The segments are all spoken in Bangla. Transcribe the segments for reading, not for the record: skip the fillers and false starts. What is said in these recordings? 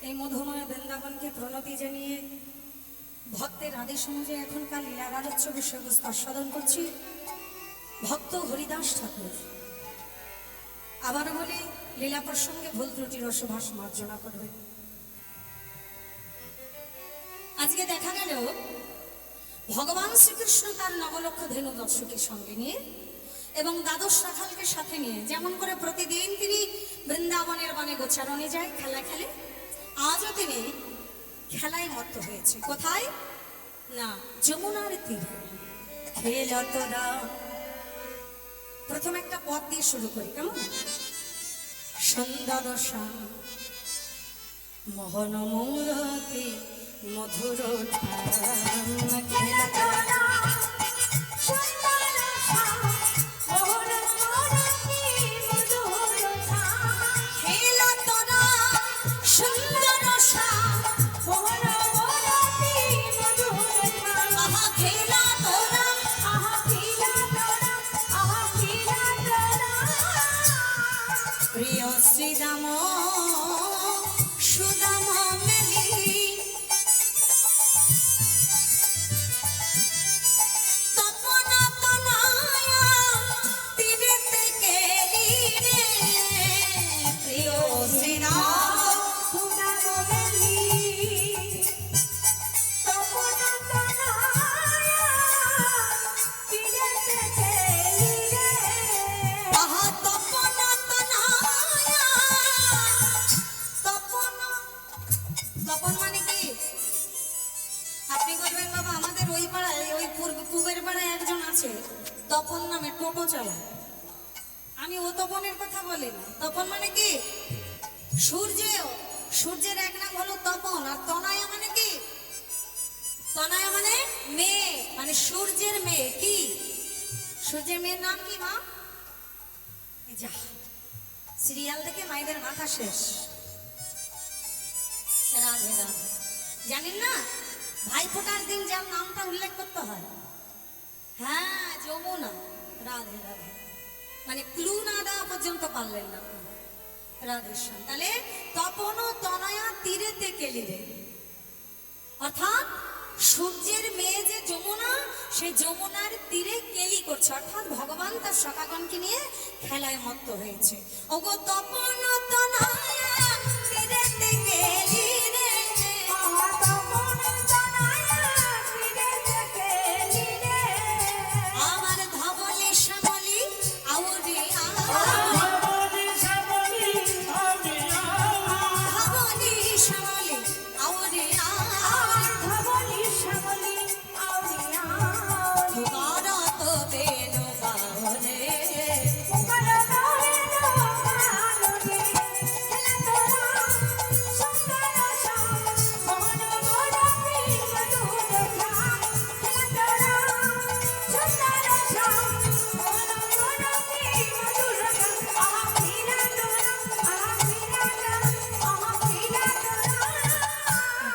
এই মধুময় বৃন্দাবনকে প্রণতি জানিয়ে ভক্তের আদেশ অনুযায়ী এখনকার লীলা রাজস্ব বিষয়বস্তু আস্বাদন করছি ভক্ত হরিদাস ঠাকুর। আবারও বলি, লীলা প্রসঙ্গে ভুল ত্রুটি রসভাস মার্জনা করবে। আজকে দেখা গেল ভগবান শ্রীকৃষ্ণ তার নবলক্ষ ধেনু দর্শকের সঙ্গে নিয়ে এবং দ্বাদশ রাখালকে সাথে নিয়ে যেমন করে প্রতিদিন তিনি বৃন্দাবনের বনে গোচারণে যায়, খেলা খেলে, আজও তিনি খেলায় মত্ত হয়েছে। কোথায় না, যমুনার তীরে। খেল তোরা, প্রথম একটা পদ দিয়ে শুরু করি, কেমন? সুন্দর শ্যাম মোহন মূরতি মধুর খেলা তোরা, প্রিয় শ্রীরাম সুদাম মেলি তপনা তনায়া তীরেতে গেলি রে, প্রিয় শ্রীরাম সুদাম মেলি তপনা তনায়া তীরেতে গেলি রে। আহা তপনা তপন মানে কি? আপনি বলবেন বাবা আমাদের ওই পাড়ায়, ওই পূবের পাড়ায় একজন আছে তপন নামে, টোটো চালায়। আমি ও তপনের কথা বলি না। তপন মানে কি? সূর্যের এক নাম হলো তপন। আর তনয়া মানে কি? তনয়া মানে মেয়ে, মানে সূর্যের মেয়ে। কি সূর্যের মেয়ের নাম কি মা? যা সিরিয়াল দেখে মায়েদের মাথা শেষ। রাধে রাধে। জানেন না ভাইফোঁটার দিন যার নামটা উল্লেখ করতে হয়? হ্যাঁ, যমুনা। রাধে রাধে, মানে ক্লু না দেওয়া পর্যন্ত পারলেন না। রাধেশ্যাম। তাহলে তপন তনয়া তীরেতে কেলি রে, অর্থাৎ সূর্যের মেয়ে যে যমুনা, সে যমুনার তীরে কেলি করছে, অর্থাৎ ভগবান তার সখাগণকে নিয়ে খেলায় মত্ত হয়েছে। ওগো তপন তনয়া তীরেতে কেলি রে, আমার ধবলে শ্যামলি আউরে ধবলে শ্যামলি আউরে ধবলে শ্যামলি আউরে ভারত বেনু বাউরে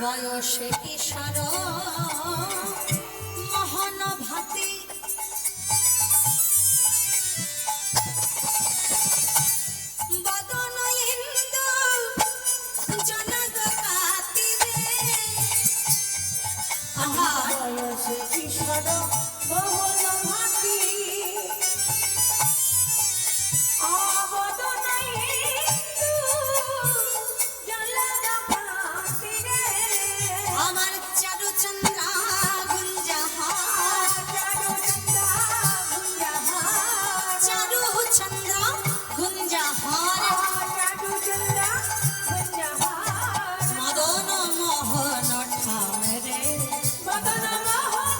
বয়সে কিশোর মোহন ভাতি, বদন ইন্দু জনক কাতিরে। বয়সে কিশোর মোহন ভাতি, আমার চারু চন্দ্রা গুঞ্জাহার, চারু চন্দ্র গুঞ্জাহার, মদন মোহন ঠাম রে, মদন মোহন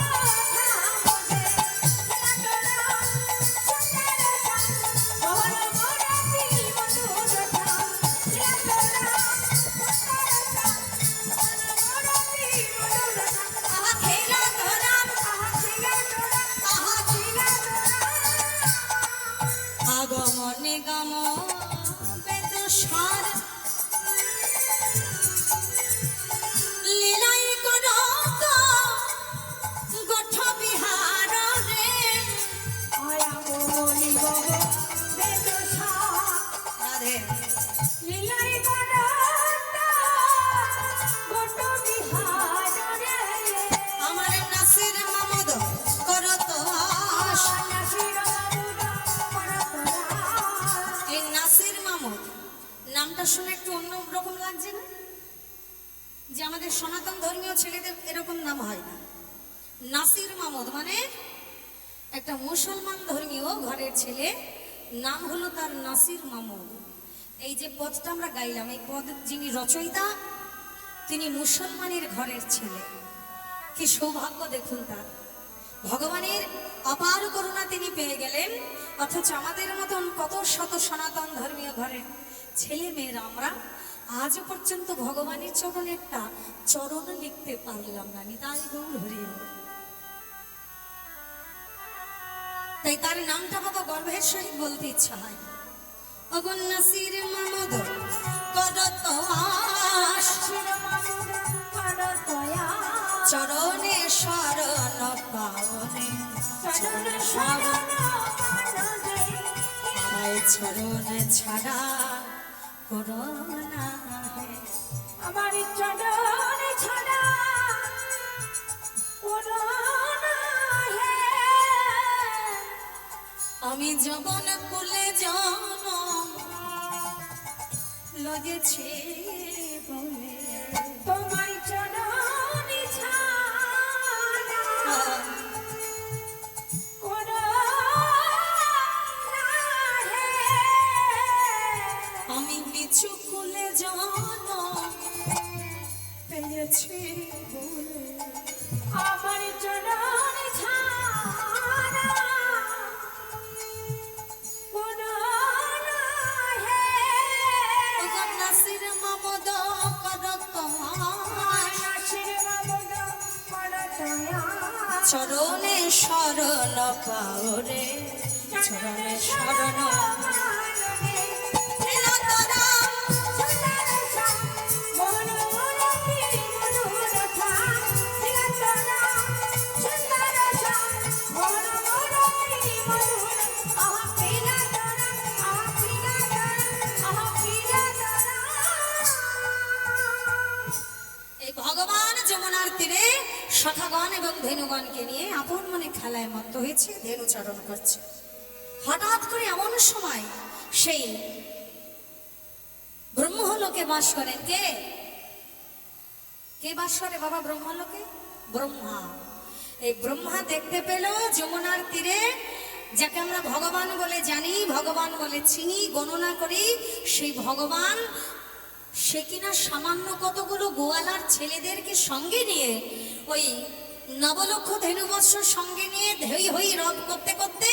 যে আমাদের সনাতন ধর্মীয় ছেলেদের এরকম নাম হয় না। নাসির মাহমুদ মানে একটা মুসলমান ধর্মীয় ঘরের ছেলে, নাম হলো তার নাসির মাহমুদ। এই যে পদটা আমরা গাইলাম, এই পদ যিনি রচয়িতা তিনি মুসলমানের ঘরের ছেলে। কি সৌভাগ্য দেখুন তার, ভগবানের অপার করুণা তিনি পেয়ে গেলেন। অথচ আমাদের মতন কত শত সনাতন ধর্মীয় ঘরের ছেলে মেয়েরা আমরা আজও পর্যন্ত ভগবানের চরণে একটা চরণ লিখতে পারলাম না। নিতাই গৌর হরি হরি। তাই তার নামটা বাবা গর্বের সহিত বলতে ইচ্ছা হয়। অগন নাসির মাহমুদ চরণে শরণ পাওনে, চরণে ছাড়া করোনা আমার চরণে ছাড়া করোনা হে। আমি যবন কুলে জনম লগেছে বলে, তোমার চরণে ছাড়া করোনা হে। আমি নিচু কুলে জনম পেয়েছি বলে, আমার চরণে ছাড়া করোনা হে। অগন নাসির মাহমুদ করত নাসির মাহমুদ করতয়া চরণে শরণ পাওরে, চরণে শরণ এই ভগবান যমুনার তীরে সখাগণ এবং ধেনুগণকে নিয়ে আপন মনে খেলায় মত্ত হয়েছে, ধেনু চারণ করছে। হঠাৎ করে এমন সময় সেই ব্রহ্মলোকে বাস করেন কে? কে বাস করে বাবা ব্রহ্মলোকে? ব্রহ্মা। এই ব্রহ্মা দেখতে পেল যমুনার তীরে যাকে আমরা ভগবান বলে জানি, ভগবান বলে চিনি, গণনা করি, সেই ভগবান সে কিনা সামান্য কতগুলো গোয়ালার ছেলেদেরকে সঙ্গে নিয়ে ওই নবলক্ষ ধেনুবৎস সঙ্গে নিয়ে ধৈ হই রব করতে করতে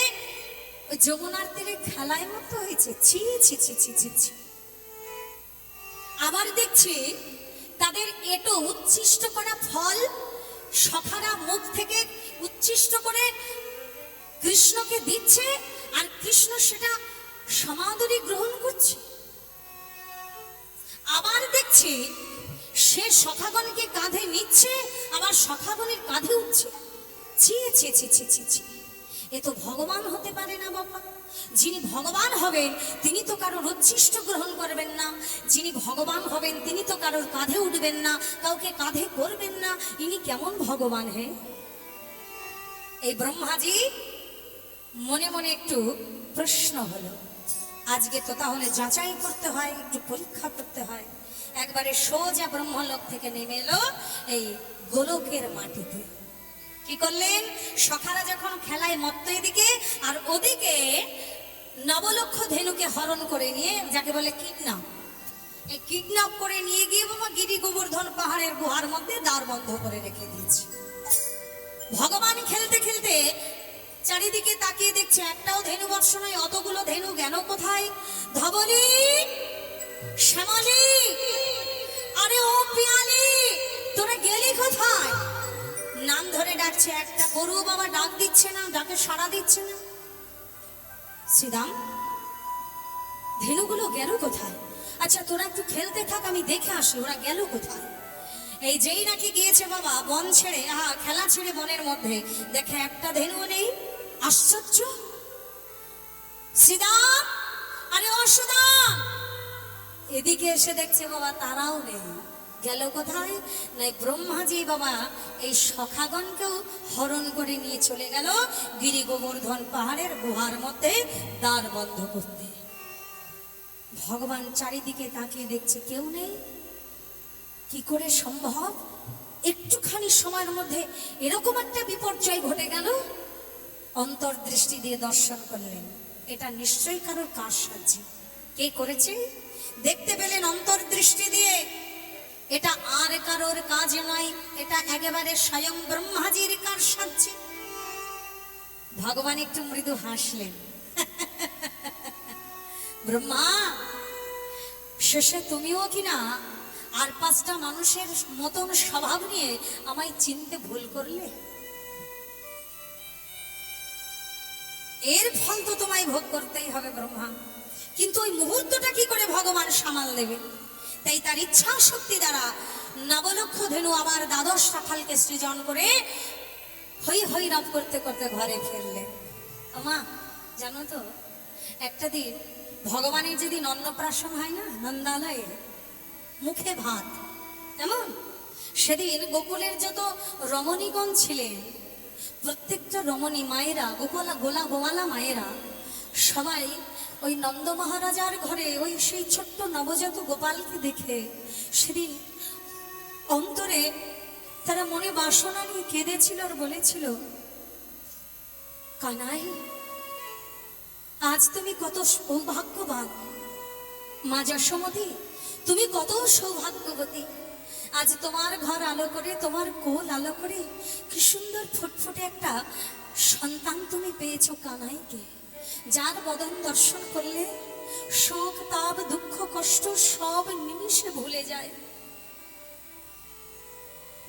ওই যমুনার তীরে খেলায় মতো হয়েছে। ছি ছি ছি ছি ছি ছি। আবার দেখছি তাদের এটো উচ্ছিষ্ট করা ফল সখারা মুখ থেকে উচ্ছিষ্ট করে কৃষ্ণকে দিচ্ছে, আর কৃষ্ণ সেটা সমাদরে গ্রহণ করছে। আবার দেখছি সে সখাগণকে কাঁধে নিচ্ছে, আবার সখাগণের কাঁধে উঠছে। ছি ছি ছি ছি ছি ছি। এ তো ভগবান হতে পারে না বাবা। যিনি ভগবান হবেন তিনি তো কারোর উচ্ছিষ্ট গ্রহণ করবেন না, যিনি ভগবান হবেন তিনি তো কারোর কাঁধে উঠবেন না, কাউকে কাঁধে করবেন না। ইনি কেমন ভগবান হে? এই ব্রহ্মাজি মনে মনে একটু প্রশ্ন হলো। আজকে তো তাহলে যাচাই করতে হয়, একটু পরীক্ষা করতে হয়। একবারে সোজা ব্রহ্মলোক থেকে নেমে এলো এই গোলকের মাটিতে। কি করলেন? সখারা যখন খেলায় মত্ত এদিকে, আর ওদিকে নবলক্ষ ধেনুকে হরণ করে নিয়ে, যাকে বলে কিডন্যাপ, এই কিডন্যাপ করে নিয়ে গিয়ে বাবা গিরি গোবর্ধন পাহাড়ের গুহার মধ্যে দ্বার বন্ধ করে রেখে দিয়েছে। ভগবান খেলতে খেলতে চারিদিকে তাকিয়ে দেখছে একটাও ধেনু বৎস নয়, অতগুলো ধেনু গেল কোথায়? ধবলি, শ্যামলি, আরে ও পিয়ালি, তোরা গেলি কোথায়? নাম ধরে ডাকছে, একটা গরু বাবা ডাক দিচ্ছে না, ডাকে সাড়া দিচ্ছে না। শ্রীরাম, ধেনুগুলো গেল কোথায়? আচ্ছা তোরা একটু খেলতে থাক, আমি দেখে আসি ওরা গেল কোথায়। এই যেই নাকি গিয়েছে বাবা বন ছেড়ে, খেলা ছেড়ে বনের মধ্যে, দেখে একটা ধেনু নেই। আশ্চর্য। শ্রীরাম, আরে ও সুদাম, এদিকে এসে দেখছে বাবা তারাও নেই। গেল কোথায়? না ব্রহ্মাজি বাবা এই সখাগণকেও হরণ করে নিয়ে চলে গেল গিরি গোবর্ধন পাহাড়ের গুহার মধ্যে দ্বার বন্ধ করতে। ভগবান চারিদিকে তাকিয়ে দেখছে কেউ নেই। কি করে সম্ভব একটুখানি সময়ের মধ্যে এরকম একটা বিপর্যয় ঘটে গেল? অন্তর্দৃষ্টি দিয়ে দর্শন করলেন, এটা নিশ্চয়ই কারোর কাজ সাহায্যে। কে করেছে? দেখতে পেলেন অন্তর্দৃষ্টি দিয়ে এটা আর কারোর কাজ নয়, এটা একেবারে স্বয়ং ব্রহ্মাজির কাজ সাহায্যে। ভগবান একটু মৃদু হাসলেন। ব্রহ্মা, শেষে তুমিও কিনা আর 5টা মানুষের মতন স্বভাব নিয়ে আমায় চিনতে ভুল করলে। এর ফল তো তোমায় ভোগ করতেই হবে ব্রহ্মা, কিন্তু ওই মুহূর্তটা কি করে ভগবান সামাল দেবে? তাই তার ইচ্ছা শক্তি দ্বারা নবলক্ষ ধেনু আবার 12 শাখালকে সৃজন করে হই হই রব করতে করতে ঘরে ফিরলেন। মা জানো তো, একটা দিন ভগবানের যেদিন অন্নপ্রাশন হয় না নন্দালয়ে, মুখে ভাত, কেমন সেদিন গোকুলের যত রমণীগণ ছিলেন, প্রত্যেকটা রমণী মায়েরা, গোয়ালা মায়েরা সবাই ওই নন্দ মহারাজার ঘরে ওই সেই ছোট্ট নবজাত গোপালকে দেখে সেদিন অন্তরে তারা মনে বাসনা নিয়ে কেঁদেছিল আর বলেছিল, কানাই আজ তুমি কত সৌভাগ্যবান, মা যশোমতী তুমি কত সৌভাগ্যবতী, আজ তোমার ঘর আলো করে, তোমার কোল আলো করে কি সুন্দর ফুটফুটে একটা সন্তান তুমি পেয়েছো কানাইকে, যার বদন দর্শন করলে শোক তাপ দুঃখ কষ্ট সব নিমিষে ভুলে যায়।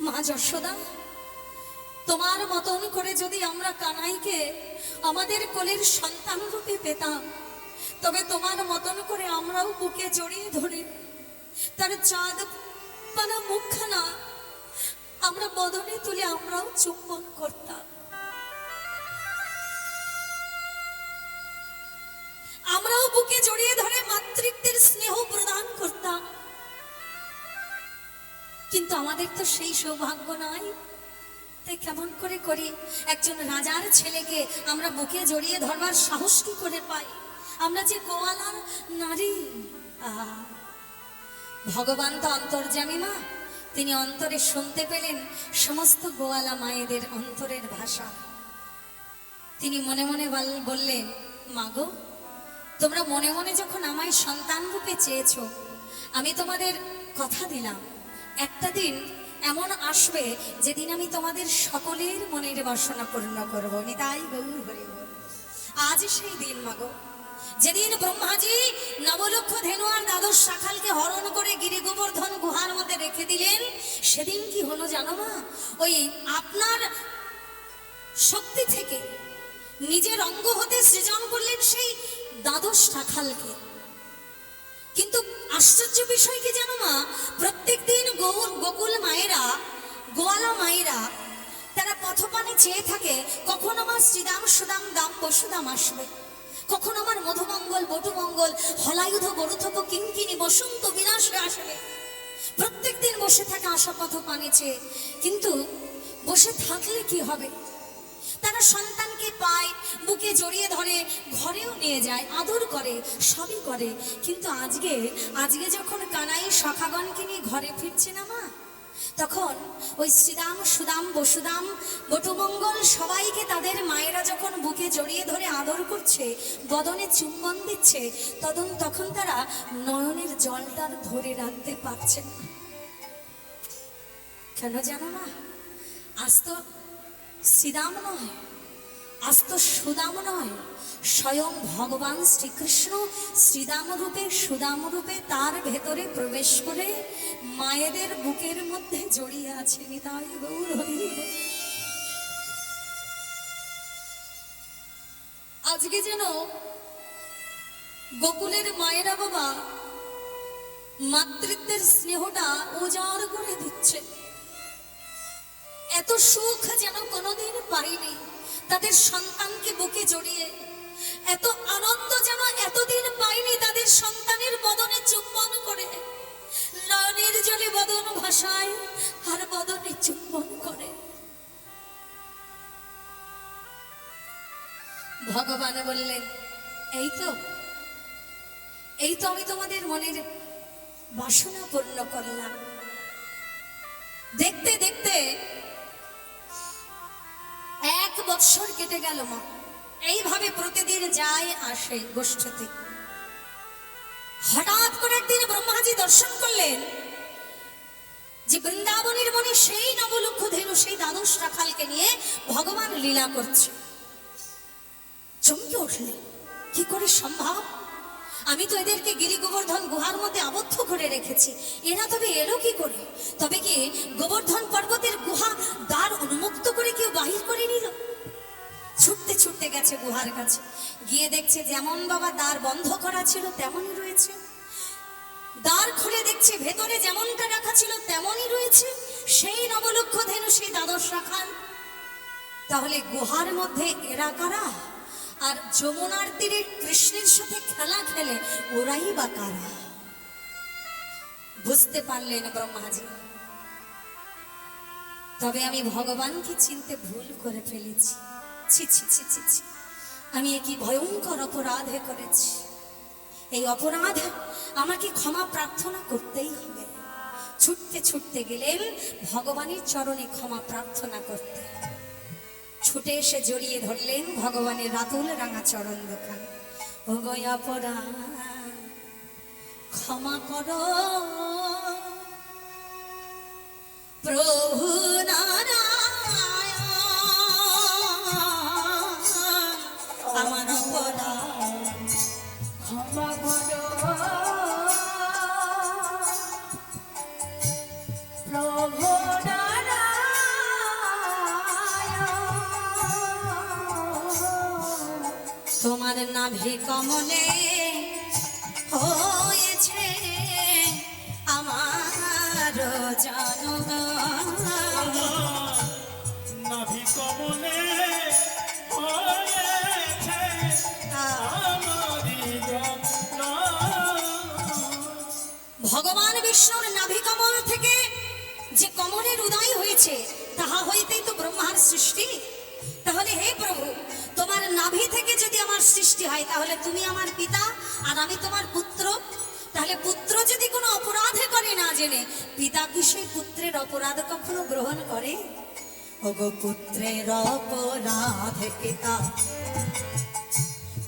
মা যশোদা, তোমার মতন করে যদি আমরা কানাইকে আমাদের কোলের সন্তান রূপে পেতাম, তবে তোমার মতন করে আমরাও বুকে জড়িয়ে ধরে তার চাঁদ পানা মুখখানা আমরা বদনে তুলে আমরাও চুম্বন করতাম, আমরাও বুকে জড়িয়ে ধরে মাতৃত্বের স্নেহ প্রদান করতাম। কিন্তু আমাদের তো সেই সৌভাগ্য নাই, তাই কেমন করে করি? একজন রাজার ছেলেকে আমরা বুকে জড়িয়ে ধরবার সাহস কি করে পাই? আমরা যে গোয়ালার নারী। ভগবান তো অন্তর্যামী মা, তিনি অন্তরে শুনতে পেলেন সমস্ত গোয়ালা মায়েদের অন্তরের ভাষা। তিনি মনে মনে বললেন, মাগো তোমরা মনে মনে যখন আমায় সন্তান রূপে চেয়েছো, আমি তোমাদের কথা দিলাম একটা দিন এমন আসবে যেদিন আমি তোমাদের সকলের মনের বাসনা পূর্ণ করবো। নিতাই গৌর হরি বল। আজ সেই দিন মাগো, যেদিন ব্রহ্মাজি নবলক্ষ ধেনু আর 12 শাখালকে হরণ করে গিরি গোবর্ধন গুহার মধ্যে রেখে দিলেন, সেদিন কি হলো জানো মা? ওই আপনার শক্তি থেকে নিজের অঙ্গ হতে সৃজন করলেন সেই 12 শাখালকে। কিন্তু আশ্চর্য বিষয় কি জানো মা? প্রত্যেক দিন গোকুল মায়েরা, গোয়ালা মায়েরা তারা পথপানে চেয়ে থাকে, কখন আমার শ্রীদাম সুদাম দাম বসুদাম আসবে, কখন আমার মধুমঙ্গল বটুমঙ্গল হলায়ুধ গরুথপ কিঙ্কিনি বসন্ত বিনাশে আসবে। প্রত্যেক দিন বসে থাকে আশা পথপানে চেয়ে, কিন্তু বসে থাকলে কি হবে? তারা সন্তানকে পায়, বুকে জড়িয়ে ধরে, ঘরেও নিয়ে যায়, আদর করে, সবই করে। কিন্তু আজকে যখন কানাই সখাগণকে নিয়ে ঘরে ফিরছে না মা, তখন ওই শ্রীদাম সুদাম বসুদাম বটুমঙ্গল সবাইকে তাদের মায়েরা যখন বুকে জড়িয়ে ধরে আদর করছে, বদনে চুম্বন দিচ্ছে, তখন তারা নয়নের জলটার ধরে রাখতে পারছে না। কেন জানো না? আজ তো শ্রীদাম নয়, আজ তো সুদাম নয়, স্বয়ং ভগবান শ্রীকৃষ্ণ শ্রীদাম রূপে সুদাম রূপে তার ভেতরে প্রবেশ করে মায়েদের বুকের মধ্যে জড়িয়ে আছে। নিতাই গৌর হরি বল। আজকে যেন গোকুলের মায়েরা বাবা মাতৃত্বের স্নেহটা উজাড় করে দিচ্ছে। এত সুখ যেন কোনোদিন পাইনি তাদের সন্তানকে বুকে জড়িয়ে, এত আনন্দ যেন এতদিন পাইনি তাদের সন্তানের বদনে চুম্বন করে, নয়নের জলে বদন ভাসায় আর বদনে চুম্বন করে। ভগবান বললেন, এই তো আমি তোমাদের মনের বাসনা পূর্ণ করলাম, কেটে গেল মা। এইভাবে প্রতিদিন যায় আসে গোষ্ঠীতে। হঠাৎ করে একদিন ব্রহ্মাজি দর্শন করলেন যে বৃন্দাবনের মনে সেই নবলক্ষ ধেনু, সেই দ্বাদশ রাখালকে নিয়ে ভগবান লীলা করছে। চমকে উঠলেন, কি করে সম্ভব? আমি তো এদেরকে গিরি গোবর্ধন গুহার মধ্যে আবদ্ধ করে রেখেছি, এরা তবে এলো কি করে? তবে কি গোবর্ধন পর্বতের গুহা দ্বার উন্মুক্ত করে কেউ বাহির করে নিল? ছুটতে ছুটতে গেছে গুহার কাছে, গিয়ে দেখছে যেমন বাবা দ্বার বন্ধ করা ছিল তেমনই রয়েছে, দ্বার খুলে দেখছে ভেতরে যেমনটা রাখা ছিল তেমনই রয়েছে, সেই নবলক্ষ ধেনু, সেই দ্বাদশ রাখাল। তাহলে গুহার মধ্যে এরা কারা? আর যমুনার তীরে কৃষ্ণের সাথে খেলা খেলে ওরাই বা কারা? বুঝতে পারলেন ব্রহ্মাজি, তবে আমি ভগবানকে চিনতে ভুল করে ফেলেছি। ছি ছি ছি ছি ছি, আমি কি ভয়ঙ্কর অপরাধে করেছি। এই অপরাধ আমাকে ক্ষমা প্রার্থনা করতেই হবে। ছুটতে ছুটতে গেলেন ভগবানের চরণে ক্ষমা প্রার্থনা করতে। ছুটে এসে জড়িয়ে ধরলেন ভগবানের রাতুল রাঙা চরণ দোকান। ও গো অপরাধ ক্ষমা করো প্রভু নারায়ণ, আমার অপরাধ ক্ষমা করো প্রভু নারায়ণ। তোমার নাভি কমলে হয়েছে আমার জন্ম, নাভি কমলে হয়েছে আমারি জন্ম। ভগবান বিষ্ণুর নাভি কমল থেকে যে কমলের উদয় হয়েছে তাহা হইতেই তো ব্রহ্মার সৃষ্টি। তাহলে হে প্রভু, তোমার নাভি থেকে যদি আমার সৃষ্টি হয় তাহলে তুমি আমার পিতা আর আমি তোমার পুত্র। তাহলে পুত্র যদি কোনো অপরাধে করে না জেনে, পিতা কি সেই পুত্রের অপরাধ কখনো গ্রহণ করে? ওগো পুত্রের অপরাধে পিতা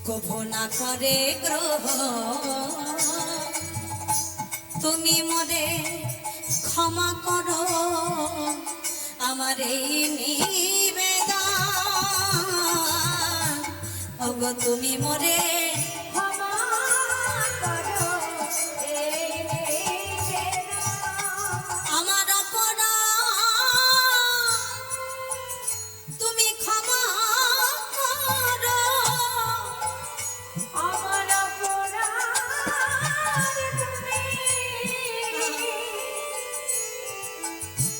কভু না করে গ্রহণ, তুমি মোরে ক্ষমা করো আমার এই নিবেদন। ওগো তুমি মোরে ক্ষমা করো এই নিবেদন। আমার অপরাধ তুমি ক্ষমা করো, আমার অপরাধ তুমি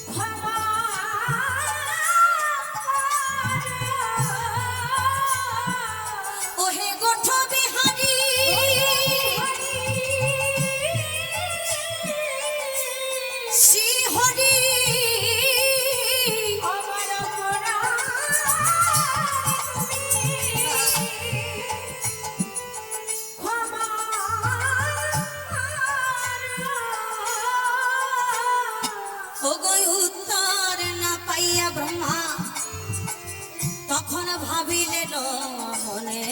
ক্ষমা করো। ওহে গোঠ বিহারী শ্রী হরি, আমার অপরাধ তুমি ক্ষমা করো। ওগো উত্তর না পাইয়া ব্রহ্মা তখন ভাবিলেন মনে,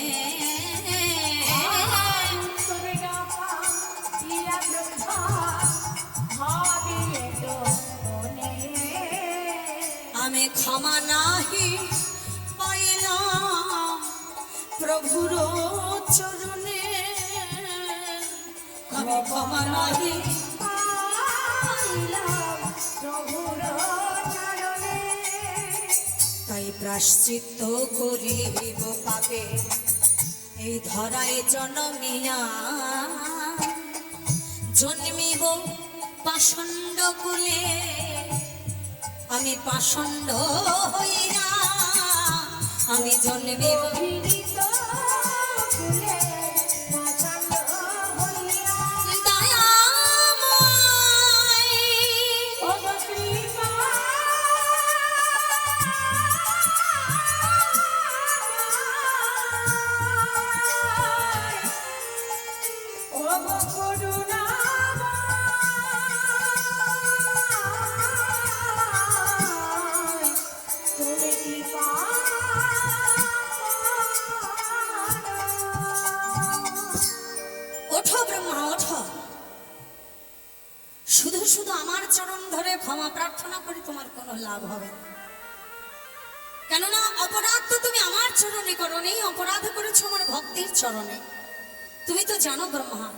আমি ক্ষমা নাহি পাইলাম প্রভুর চরণে, আমি ক্ষমা নাহি তাই প্রাশ্চিত্য করিব পাপে এই ধরায় জনমিয়া, জন্মিব পাষণ্ড কুলে আমি পাষণ্ড হইয়া, আমি জন্মিব দয়াময়। ক্ষমা প্রার্থনা করে তোমার কোনো লাভ হবে না। কেননা অপরাধ তো তুমি আমার চরণে করোনি, অপরাধ করেছো আমার ভক্তির চরণে। তুমি তো জানো ব্রহ্মা,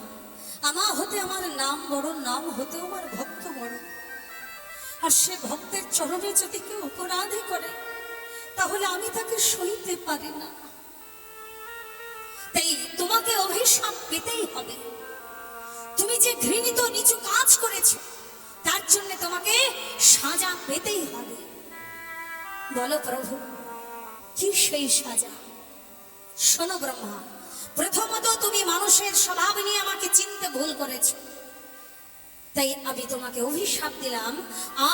আমার হতে আমার নাম বড়, নাম হতে আমার ভক্ত বড়। আর সে ভক্তের চরণে যদি কেউ অপরাধী করে, তাহলে আমি তাকে সইতে পারি না। তাই তোমাকে অভিশাপ পেতেই হবে। তুমি যে ঘৃণিত নিচু কাজ করেছো, তার জন্য তোমাকে সাজা পেতেই হবে। বলো প্রভু, কি সেই সাজা? শোনো ব্রহ্মা, প্রথমত তুমি মানুষের স্বভাব নিয়ে আমাকে চিনতে ভুল করেছো। তাই আমি তোমাকে অভিশাপ দিলাম,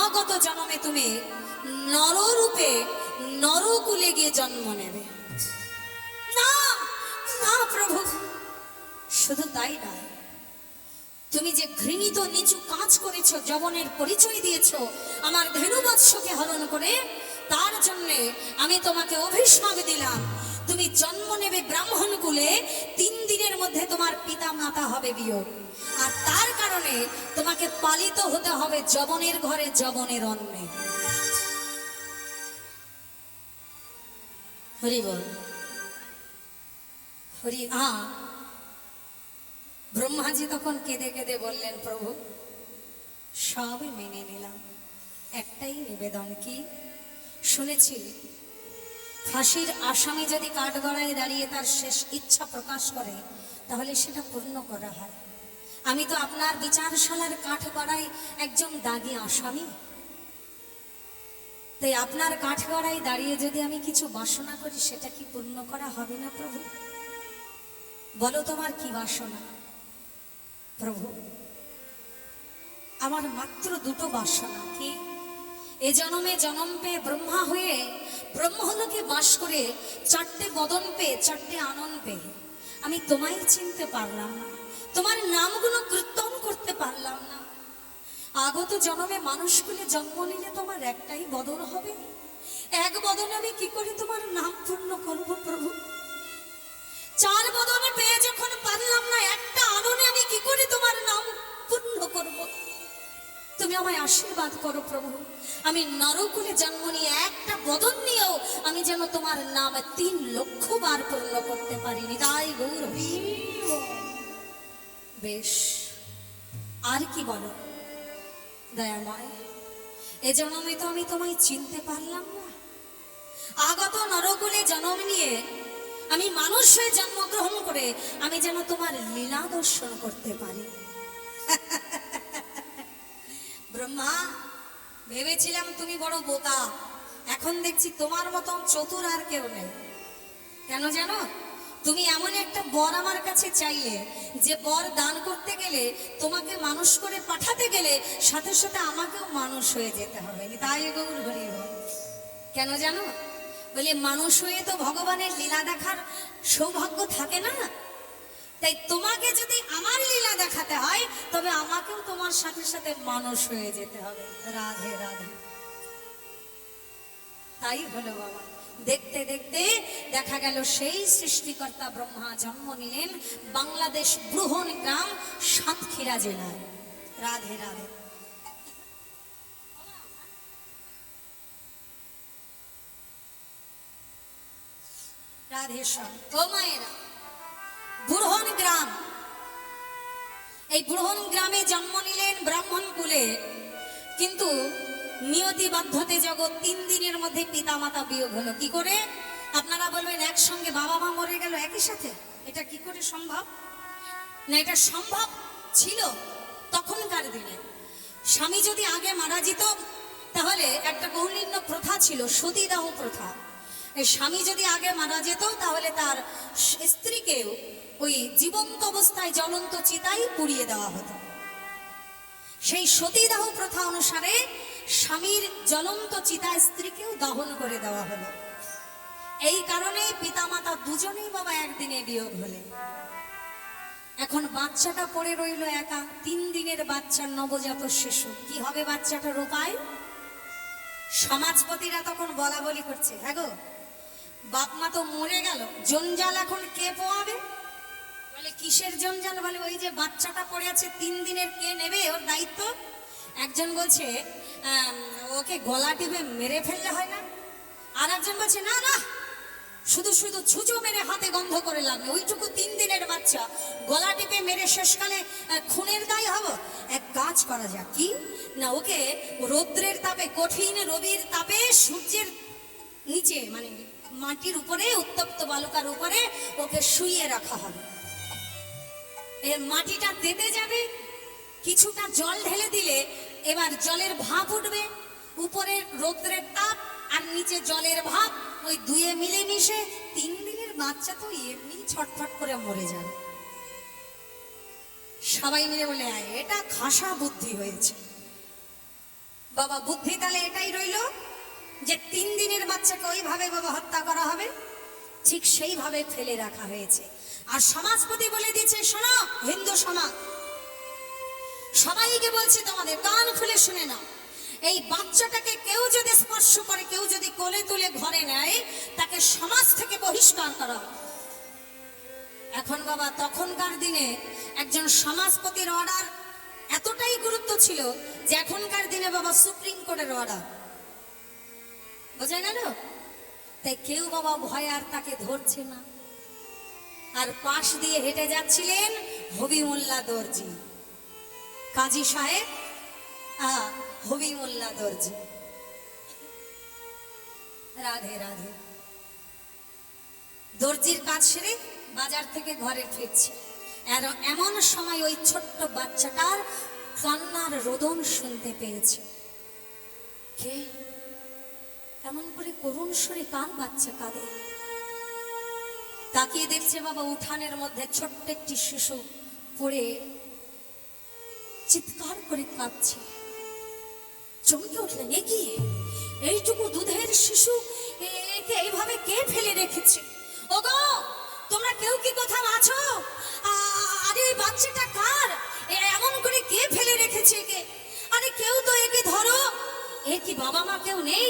আগত জন্মে তুমি নররূপে নরকুলে গিয়ে জন্ম নেবে। না না প্রভু, শুধু তাই নয়, তুমি যে ঘৃণিত নিচু কাজ করেছো, যবনের পরিচয় দিয়েছো আমার ধেনুবৎসকে হরণ করে, তার জন্য আমি তোমাকে অভিশাপ দিলাম। তুমি জন্ম নেবে ব্রাহ্মণ কুলে, 3 দিনের মধ্যে তোমার পিতা মাতা হবে বিয়োগ। আর তার কারণে তোমাকে পালিত হতে হবে যবনের ঘরে, যবনের অন্নে। হরি বল, হরি। ব্রহ্মাজি তখন কেঁদে কেঁদে বললেন, প্রভু সবই মেনে নিলাম, একটাই নিবেদন। কি শুনেছি? ফাঁসির আসামি যদি কাঠগড়ায় দাঁড়িয়ে তার শেষ ইচ্ছা প্রকাশ করে, তাহলে সেটা পূর্ণ করা হয়। আমি তো আপনার বিচারশালার কাঠগড়ায় একজন দাগী আসামি। তাই আপনার কাঠগড়ায় দাঁড়িয়ে যদি আমি কিছু বাসনা করি, সেটা কি পূর্ণ করা হবে না প্রভু? বলো তোমার কি বাসনা? প্রভু, আমার মাত্র 2টো বাসনা। কি? এ জন্মে জন্ম পেয়ে ব্রহ্মা হয়ে ব্রহ্মলোকে বাস করে 4টে বদন পেয়ে, 4টে আনন্দ পেয়ে আমি তোমায় চিনতে পারলাম না, তোমার নামগুলো কীর্তন করতে পারলাম না। আগত জন্মে মানুষগুলো জন্ম নিলে তোমার একটাই বদন হবে, এক বদনে আমি কি করে তোমার নাম পূর্ণ করব প্রভু? 4 বদনে পেয়ে যখন পারলাম না, একটা আননে আমি কি করে তোমার নাম পূর্ণ করব? তুমি আমায় আশীর্বাদ করো প্রভু, আমি নরকুলে জন্ম নিয়ে একটা বদন নিয়েও আমি যেন তোমার নাম 3 লক্ষ বার পূর্ণ করতে পারিনি। তাই গৌর। বেশ, আর কি বলো দয়াময়? এ জন্মে তো আমি তোমায় চিনতে পারলাম না। আগত নরকুলে জন্ম নিয়ে আমি মানুষ হয়ে জন্মগ্রহণ করে আমি যেন তোমার লীলা দর্শন করতে পারি। ব্রহ্মা, ভেবেছিলাম তুমি বড় বোকা, এখন দেখছি তোমার মতন চতুর আর কেউ নেই। কেন জানো? তুমি এমন একটা বর আমার কাছে চাইলে, যে বর দান করতে গেলে, তোমাকে মানুষ করে পাঠাতে গেলে সাথে সাথে আমাকেও মানুষ হয়ে যেতে হবে। তাই গৌর হরি বল। কেন জানো? বলে মানুষ হয়ে তো ভগবানের লীলা দেখার সৌভাগ্য থাকে না। তাই তোমাকে যদি আমার লীলা দেখাতে হয়, তবে আমাকেও তোমার সাথে সাথে মানুষ হয়ে যেতে হবে। রাধে রাধে। তাই হলো বাবা। দেখতে দেখতে দেখা গেল সেই সৃষ্টিকর্তা ব্রহ্মা জন্ম নিলেন বাংলাদেশ ব্রুহন গ্রাম, সাতক্ষীরা জেলায়। রাধে রাধে। রাধেশ্বর। ও মায়েরা, বুড়হন গ্রাম, এই বুড়হন গ্রামে জন্ম নিলেন ব্রাহ্মণ কুলে। কিন্তু নিয়তি বাধ্যতে জগৎ 3 দিনের মধ্যে পিতা মাতা বিয়োগ হলো। কি করে? আপনারা বলবেন একসঙ্গে বাবা মা মরে গেল একই সাথে, এটা কি করে সম্ভব? না, এটা সম্ভব ছিল তখনকার দিনে। স্বামী যদি আগে মারা যেত, তাহলে একটা গৌরীন্য প্রথা ছিল, সতীদাহ প্রথা। এই স্বামী যদি আগে মারা যেত, তাহলে তার স্ত্রীকেও ওই জীবন্ত অবস্থায় জ্বলন্ত চিতায় পুড়িয়ে দেওয়া হতো। সেই সতীদাহ প্রথা অনুসারে স্বামীর জ্বলন্ত চিতায় স্ত্রীকেও দহন করে দেওয়া হলো। এই কারণে পিতামাতা দুজনেই বাবা একদিনে বিয়োগ হলেন। এখন বাচ্চাটা পড়ে রইল একা, 3 দিনের বাচ্চার নবজাত শিশু। কি হবে বাচ্চাটার উপায়? সমাজপতিরা তখন বলা বলি করছে, হ্যাঁ গো, বাপ মা তো মরে গেল, জঞ্জাল এখন কে পোয়াবে? বলে কিসের জঞ্জাল? বলে ওই যে বাচ্চাটা পড়ে আছে 3 দিনের, কে নেবে ওর দায়িত্ব? একজন বলছে ওকে গলা টিপে মেরে ফেললে হয় না? আর একজন বলছে না না, শুধু শুধু ছুঁচো মেরে হাতে গন্ধ করে লাগবে, ওইটুকু 3 দিনের বাচ্চা গলা টিপে মেরে শেষকালে খুনের দায়ী হব। এক কাজ করা যাক, কি না, ওকে রৌদ্রের তাপে, কঠিন রবির তাপে, সূর্যের নিচে মানে মাটির উপরে, উত্তপ্ত বালুকার উপরে ওকে শুইয়ে রাখা হবে। এর মাটিটা দেতে যাবে, কিছুটা জল ঢেলে দিলে এবার জলের ভাপ উঠবে, উপরে রৌদ্রের তাপ আর নিচে জলের ভাপ, ওই দুয়ে মিলে মিশে 3 দিনের বাচ্চা তো এমনি ছটফট করে মরে যাবে। সবাই মিলে বলে এটা খাসা বুদ্ধি হয়েছে। বাবা বুদ্ধি তাহলে এটাই রইল যে 3 দিনের বাচ্চাকে ওইভাবে বাবা হত্যা করা হবে, ঠিক সেইভাবে ফেলে রাখা হয়েছে। আর সমাজপতি বলে দিয়েছে, শোনো হিন্দু সমাজ, সবাইকে বলছি তোমাদের কান খুলে শুনে নাও, এই বাচ্চাটাকে কেউ যদি স্পর্শ করে, কেউ যদি কোলে তুলে ঘরে নেয়, তাকে সমাজ থেকে বহিষ্কার করা হবে। এখন বাবা তখনকার দিনে একজন সমাজপতির অর্ডার এতটাই গুরুত্ব ছিল যে এখনকার দিনে বাবা সুপ্রিম কোর্টের অর্ডার, বোঝা গেল? তাই কেউ বাবা ভয় আর তাকে ধরছে না। আর পাশ দিয়ে হেঁটে যাচ্ছিলেন হবিমুল্লাহ দর্জি, কাজী সাহেব হবিমুল্লাহ দর্জি। রাধে রাধে। দর্জির কাজ সেরে বাজার থেকে ঘরে ফিরছে, আর এমন সময় ওই ছোট্ট বাচ্চাটার কান্নার রোদন শুনতে পেয়েছে। কে এমন করে করুণ সুরে কার বাচ্চা কাঁদে? তাকিয়ে দেখছে বাবা উঠানের মধ্যে ছোট্ট একটি শিশু পড়ে চিৎকার করে কাঁদছে। চমকে উঠলেন, এ কি, এইটুকু দুধের শিশু, একে এইভাবে কে ফেলে রেখেছে? ওগো তোমরা কেউ কি কোথাও আছো? আরে এই বাচ্চাটা কার? এমন করে কে ফেলে রেখেছে একে? আরে কেউ তো একে ধরো। এ কি বাবা মা কেউ নেই?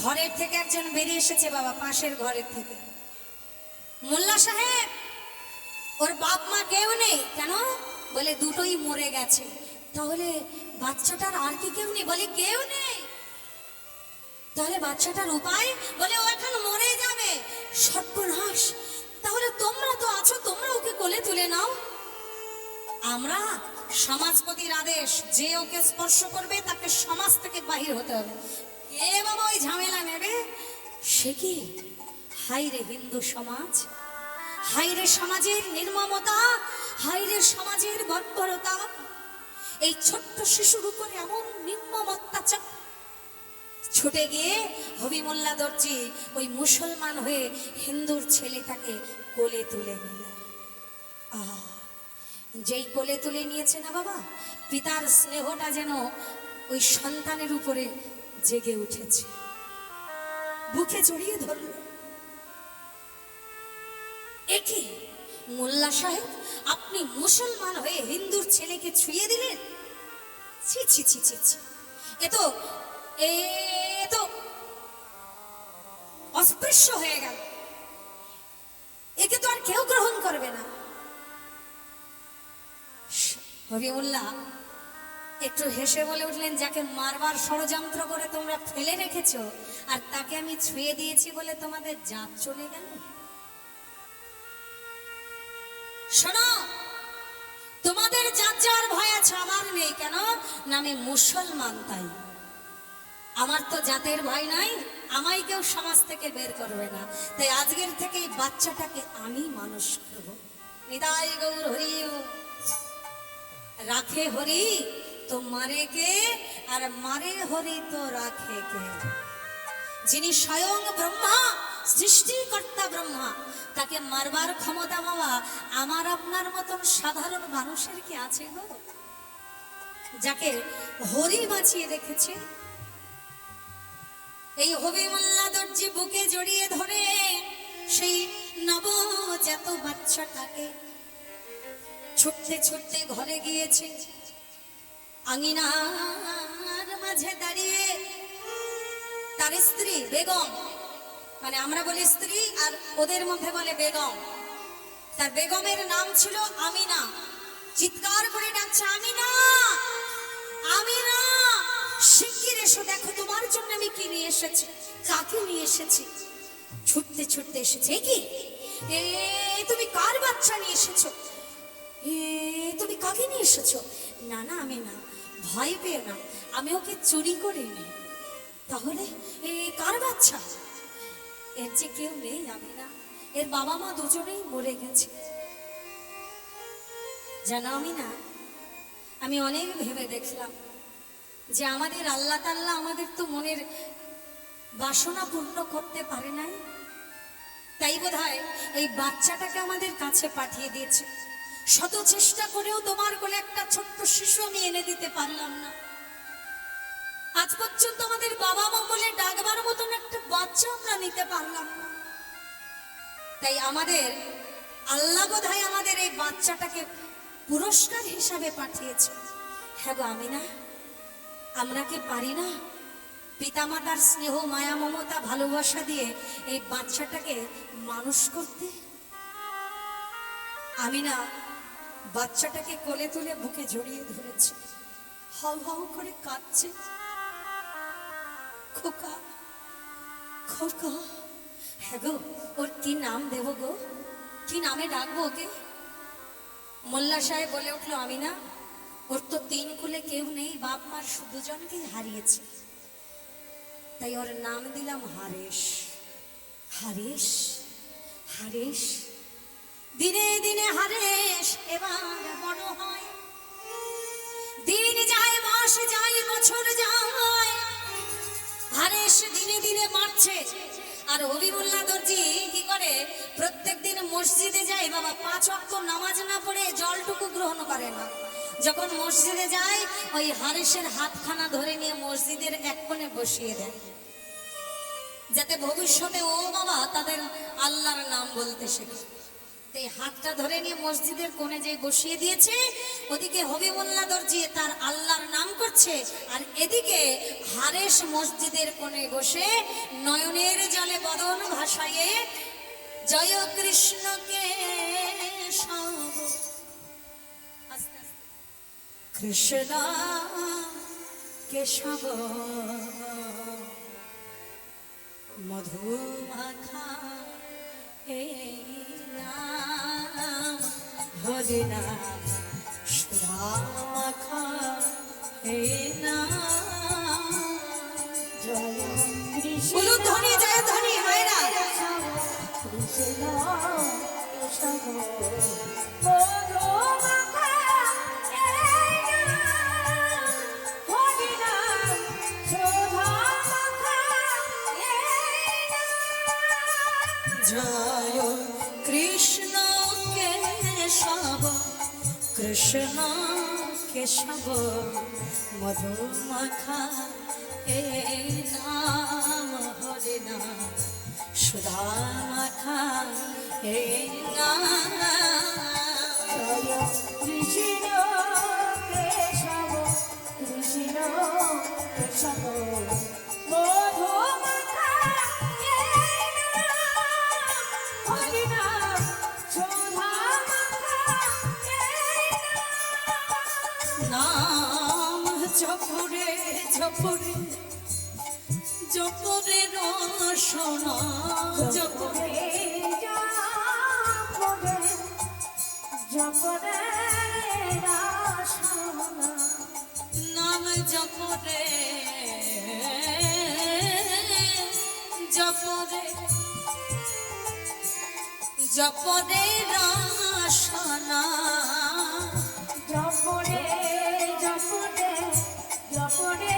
ঘরের থেকে একজন বেরিয়ে এসেছে বাবা, পাশের ঘরের থেকে। মোল্লা সাহেব, ওর বাপ মা কেউ নেই কেন? বলে দুটোই মরে গেছে। তাহলে বাচ্চাটার আর কি কেউ নেই? বলে কেউ নেই। তাহলে বাচ্চাটার উপায়? বলে ও এখন মরে যাবে। সর্বনাশ, তাহলে তোমরা তো আছো, তোমরা ওকে কোলে তুলে নাও। আমরা সমাজপতির আদেশ, যে ওকে স্পর্শ করবে তাকে সমাজ থেকে বাহির হতে হবে। কে বাবা ওই ঝামেলা নেবে? সে কি, হাইরে হিন্দু সমাজ, হাইরে সমাজের নির্মমতা, হাইরে সমাজের বর্বরতা। এই ছোট্ট শিশুর উপরে এমন নির্মম অত্যাচার। ছুটে গিয়ে হবিমুল্লাহ দর্জি ওই মুসলমান হয়ে হিন্দুর ছেলেটাকে কোলে তুলে নিল। যেই কোলে তুলে নিয়েছে না বাবা, পিতার স্নেহটা যেন ওই সন্তানের উপরে জেগে উঠেছে, বুকে জড়িয়ে ধরল। একি মোল্লা সাহেব, আপনি মুসলমান হয়ে হিন্দুর ছেলেকে ছুঁয়ে দিলেন? ছি ছি ছি ছি ছি, এ তো অস্পৃশ্য হয়ে গেল, একে তো আর কেউ গ্রহণ করবে না। হবিউল্লাহ একটু হেসে বলে উঠলেন, যাকে মারবার ষড়যন্ত্র করে তোমরা ফেলে রেখেছো, আর তাকে আমি ছুঁয়ে দিয়েছি বলে তোমাদের জাত চলে গেল? শোনো, তোমাদের জাত যাওয়ার ভয় আছে, আমার নেই। কেন না আমি মুসলমান, তাই আমার তো জাতের ভয় নাই, আমায় কেউ সমাজ থেকে বের করবে না। তাই আজকের থেকে এই বাচ্চাটাকে আমি মানুষ করবো। নিতাই গৌর হরি, রাখে হরি তো মারে কে, আর মারে হরি তো রাখে কে? যিনি স্বয়ং ব্রহ্মা, সৃষ্টিকর্তা ব্রহ্মা, তাকে মারবার ক্ষমতা বাবা আমার আপনার মতন সাধারণ মানুষের কি আছে গো? যাকে হরি বাঁচিয়ে রেখেছে। এই হবিমুল্লাহ দর্জি বুকে জড়িয়ে ধরে সেই নবজাত বাচ্চাটাকে ছুটতে ছুটতে ঘরে গিয়েছে। আঙিনার মাঝে দাঁড়িয়ে তার স্ত্রী বেগম, মানে আমরা বলি স্ত্রী আর ওদের মধ্যে বলে বেগম, তার বেগমের নাম ছিল আমিনা। চিৎকার করে ডাকছে, আমিনা, আমিনা, এসো, দেখো তোমার জন্য আমি কি নিয়ে এসেছি, কাকে নিয়ে এসেছি। ছুটতে ছুটতে এসেছে। এ কি, এ তুমি কার বাচ্চা নিয়ে এসেছো? এ তুমি কাকে নিয়ে এসেছো? না না, আমি না, ভয় পেও না, আমি ওকে চুরি করে নিই। তাহলে এ কার বাচ্চা? এর যে কেউ নেই, আমি না, এর বাবা মা দুজনেই মরে গেছে। জানো আমি না, আমি অনেক ভেবে দেখলাম যে আমাদের আল্লাহ তাআলা আমাদের তো মনের বাসনা পূর্ণ করতে পারে নাই, তাই বোধহয় এই বাচ্চাটাকে আমাদের কাছে পাঠিয়ে দিয়েছে। শত চেষ্টা করেও তোমার কোলে একটা ছোট্ট শিশু আমি এনে দিতে পারলাম না। আজ পর্যন্ত আমাদের বাবা মা বলে ডাকবার মতন একটা বাচ্চা আমরা নিতে পারলাম না। তাই আমাদের আল্লাহ বোধহয় আমাদের এই বাচ্চাটাকে পুরস্কার হিসাবে পাঠিয়েছে। হ্যাঁ গো, আমি না, আমরা কি পারি না পিতামাতার স্নেহ, মায়া, মমতা, ভালোবাসা দিয়ে এই বাচ্চাটাকে মানুষ করতে? আমি না বাচ্চাটাকে কোলে তুলে বুকে জড়িয়ে ধরেছি, হাউ হাউ করে কাঁদছে। খোকা, খোকা। হ্যাঁ গো, ওর কি নাম দেব গো, কি নামে ডাকবো ওকে? মোল্লা সাহেব বলে উঠলো, আমি না, ওর তো তিন কুলে কেউ নেই, বাপ মার দুজনকেই হারিয়েছে, তাই ওর নাম দিলাম হারেশ। হারেশ, হারেশ। দিনে দিনে হারেশ এবার বড় হয়, দিন যায়, মাস যায়, বছর যায়, হারেশ দিনে দিনে বাড়ছে। আর হবিবুল্লাহ দর্জি কি করে, প্রত্যেকদিন মসজিদে যায় বাবা, 5 ওয়াক্ত নামাজ না পড়ে জলটুকু গ্রহণ করে না। যখন মসজিদে যায়, ওই হারেশের হাতখানা ধরে নিয়ে মসজিদের এক কোণে বসিয়ে দেয়, যাতে ভবিষ্যতে ও বাবা তাদের আল্লাহর নাম বলতে শেখে। এই হাতটা ধরে নিয়ে মসজিদের কোণে যে বসিয়ে দিয়েছে, ওদিকে হবিবুল্লাহ দর্জি তার আল্লাহর নাম করছে, আর এদিকে হারেশ মসজিদের কোণে বসে নয়নের জলে বদন ভাসাইয়ে জয় কৃষ্ণকে সব, আস্তে আস্তে, কৃষ্ণ কেশব মধু মাখা হে নাম, হরি নাম সুধা মাখা হে নাম। জয় কৃষ্ণ উলুধ্বনি, জয়ধ্বনি হয় না। কৃষ্ণ কেশব মধু মাখা এই নাম, হরি নাম সুধা মাখা এই নাম। জয় কৃষ্ণ কেশব, কৃষ্ণ কেশব মধু মাখা হে নাম, হরি নাম সুধা মাখা হে নাম। জয় কৃষ্ণ কেশব, কৃষ্ণ কেশব মধু মাখা এই নাম, হরি নাম সুধা মাখা এই নাম জপরে জপরে জপরে রসনা, জপরে জপরে জপরে রাসনা, নাম জপরে জপরে জপরে রসনা, জপরে জপরে জপরে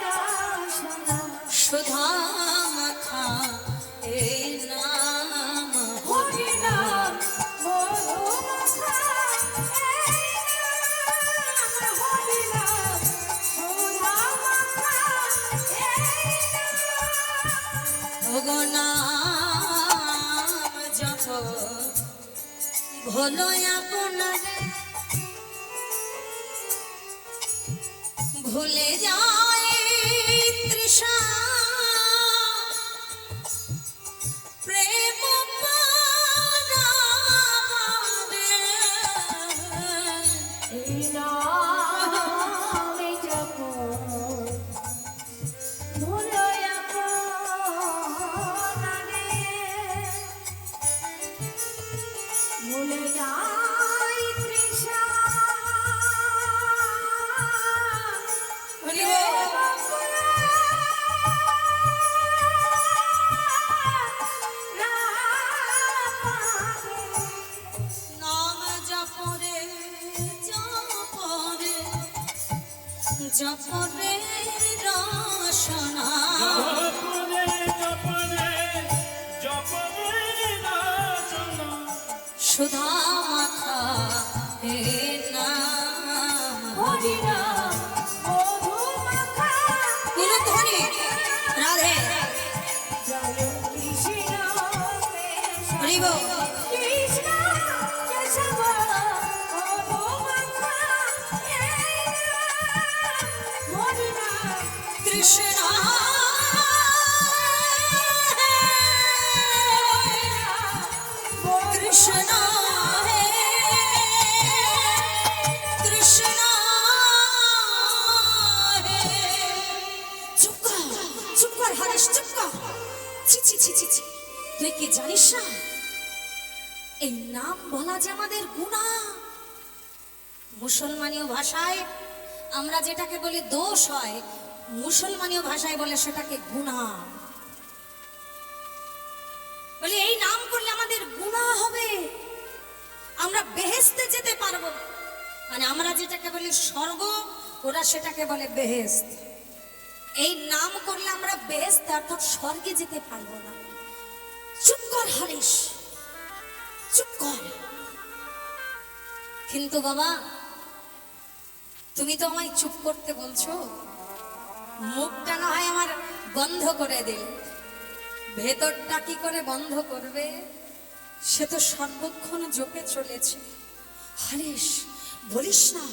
রাসনা, সুধা মাখা এই নাম, হরি নাম মধু মাখা এই নাম, হরি নাম সুধা মাখা এই নাম। ওগো নাম জপ ভোলো আপনারে, ভুলে যায় তৃষা, প্রেম পারাবারে। এই নামে জপ সুধা মাখা হে নাম হরি নাম মধু মাখা ধ্বনি রাধে জয় কৃষ্ণ হরি বল। কৃষ্ণ কেশব মধু মাখা এই নাম হরি নাম কৃষ্ণ কৃষ্ণ হে কৃষ্ণ হে। চুপ কর, চুপ কর হরেশ, চুপ কর। ছি ছি ছি ছি ছি, তুই কি জানিস না এই নাম বলা যে আমাদের গুনাহ। মুসলমানীয় ভাষায় আমরা যেটাকে বলি দোষ হয়, মুসলমানীয় ভাষায় বলে সেটাকে গুনাহ। বলি এই নাম করলে আমাদের গুনাহ হবে, আমরা বেহেশতে যেতে পারবো না। মানে আমরা যেটাকে বলি স্বর্গ, ওরা সেটাকে বলে বেহেশত। এই নাম করলে আমরা বেহেশতে অর্থাৎ স্বর্গে যেতে পারবো না। চুপ কর হরিশ, চুপ কর। কিন্তু বাবা তুমি তো আমায় চুপ করতে বলছো, মুখটা না হয় আমার বন্ধ করে দিলে, ভেতরটা কি করে বন্ধ করবে? সে তো সর্বক্ষণ জপে চলেছে। হরিশ বলিস না,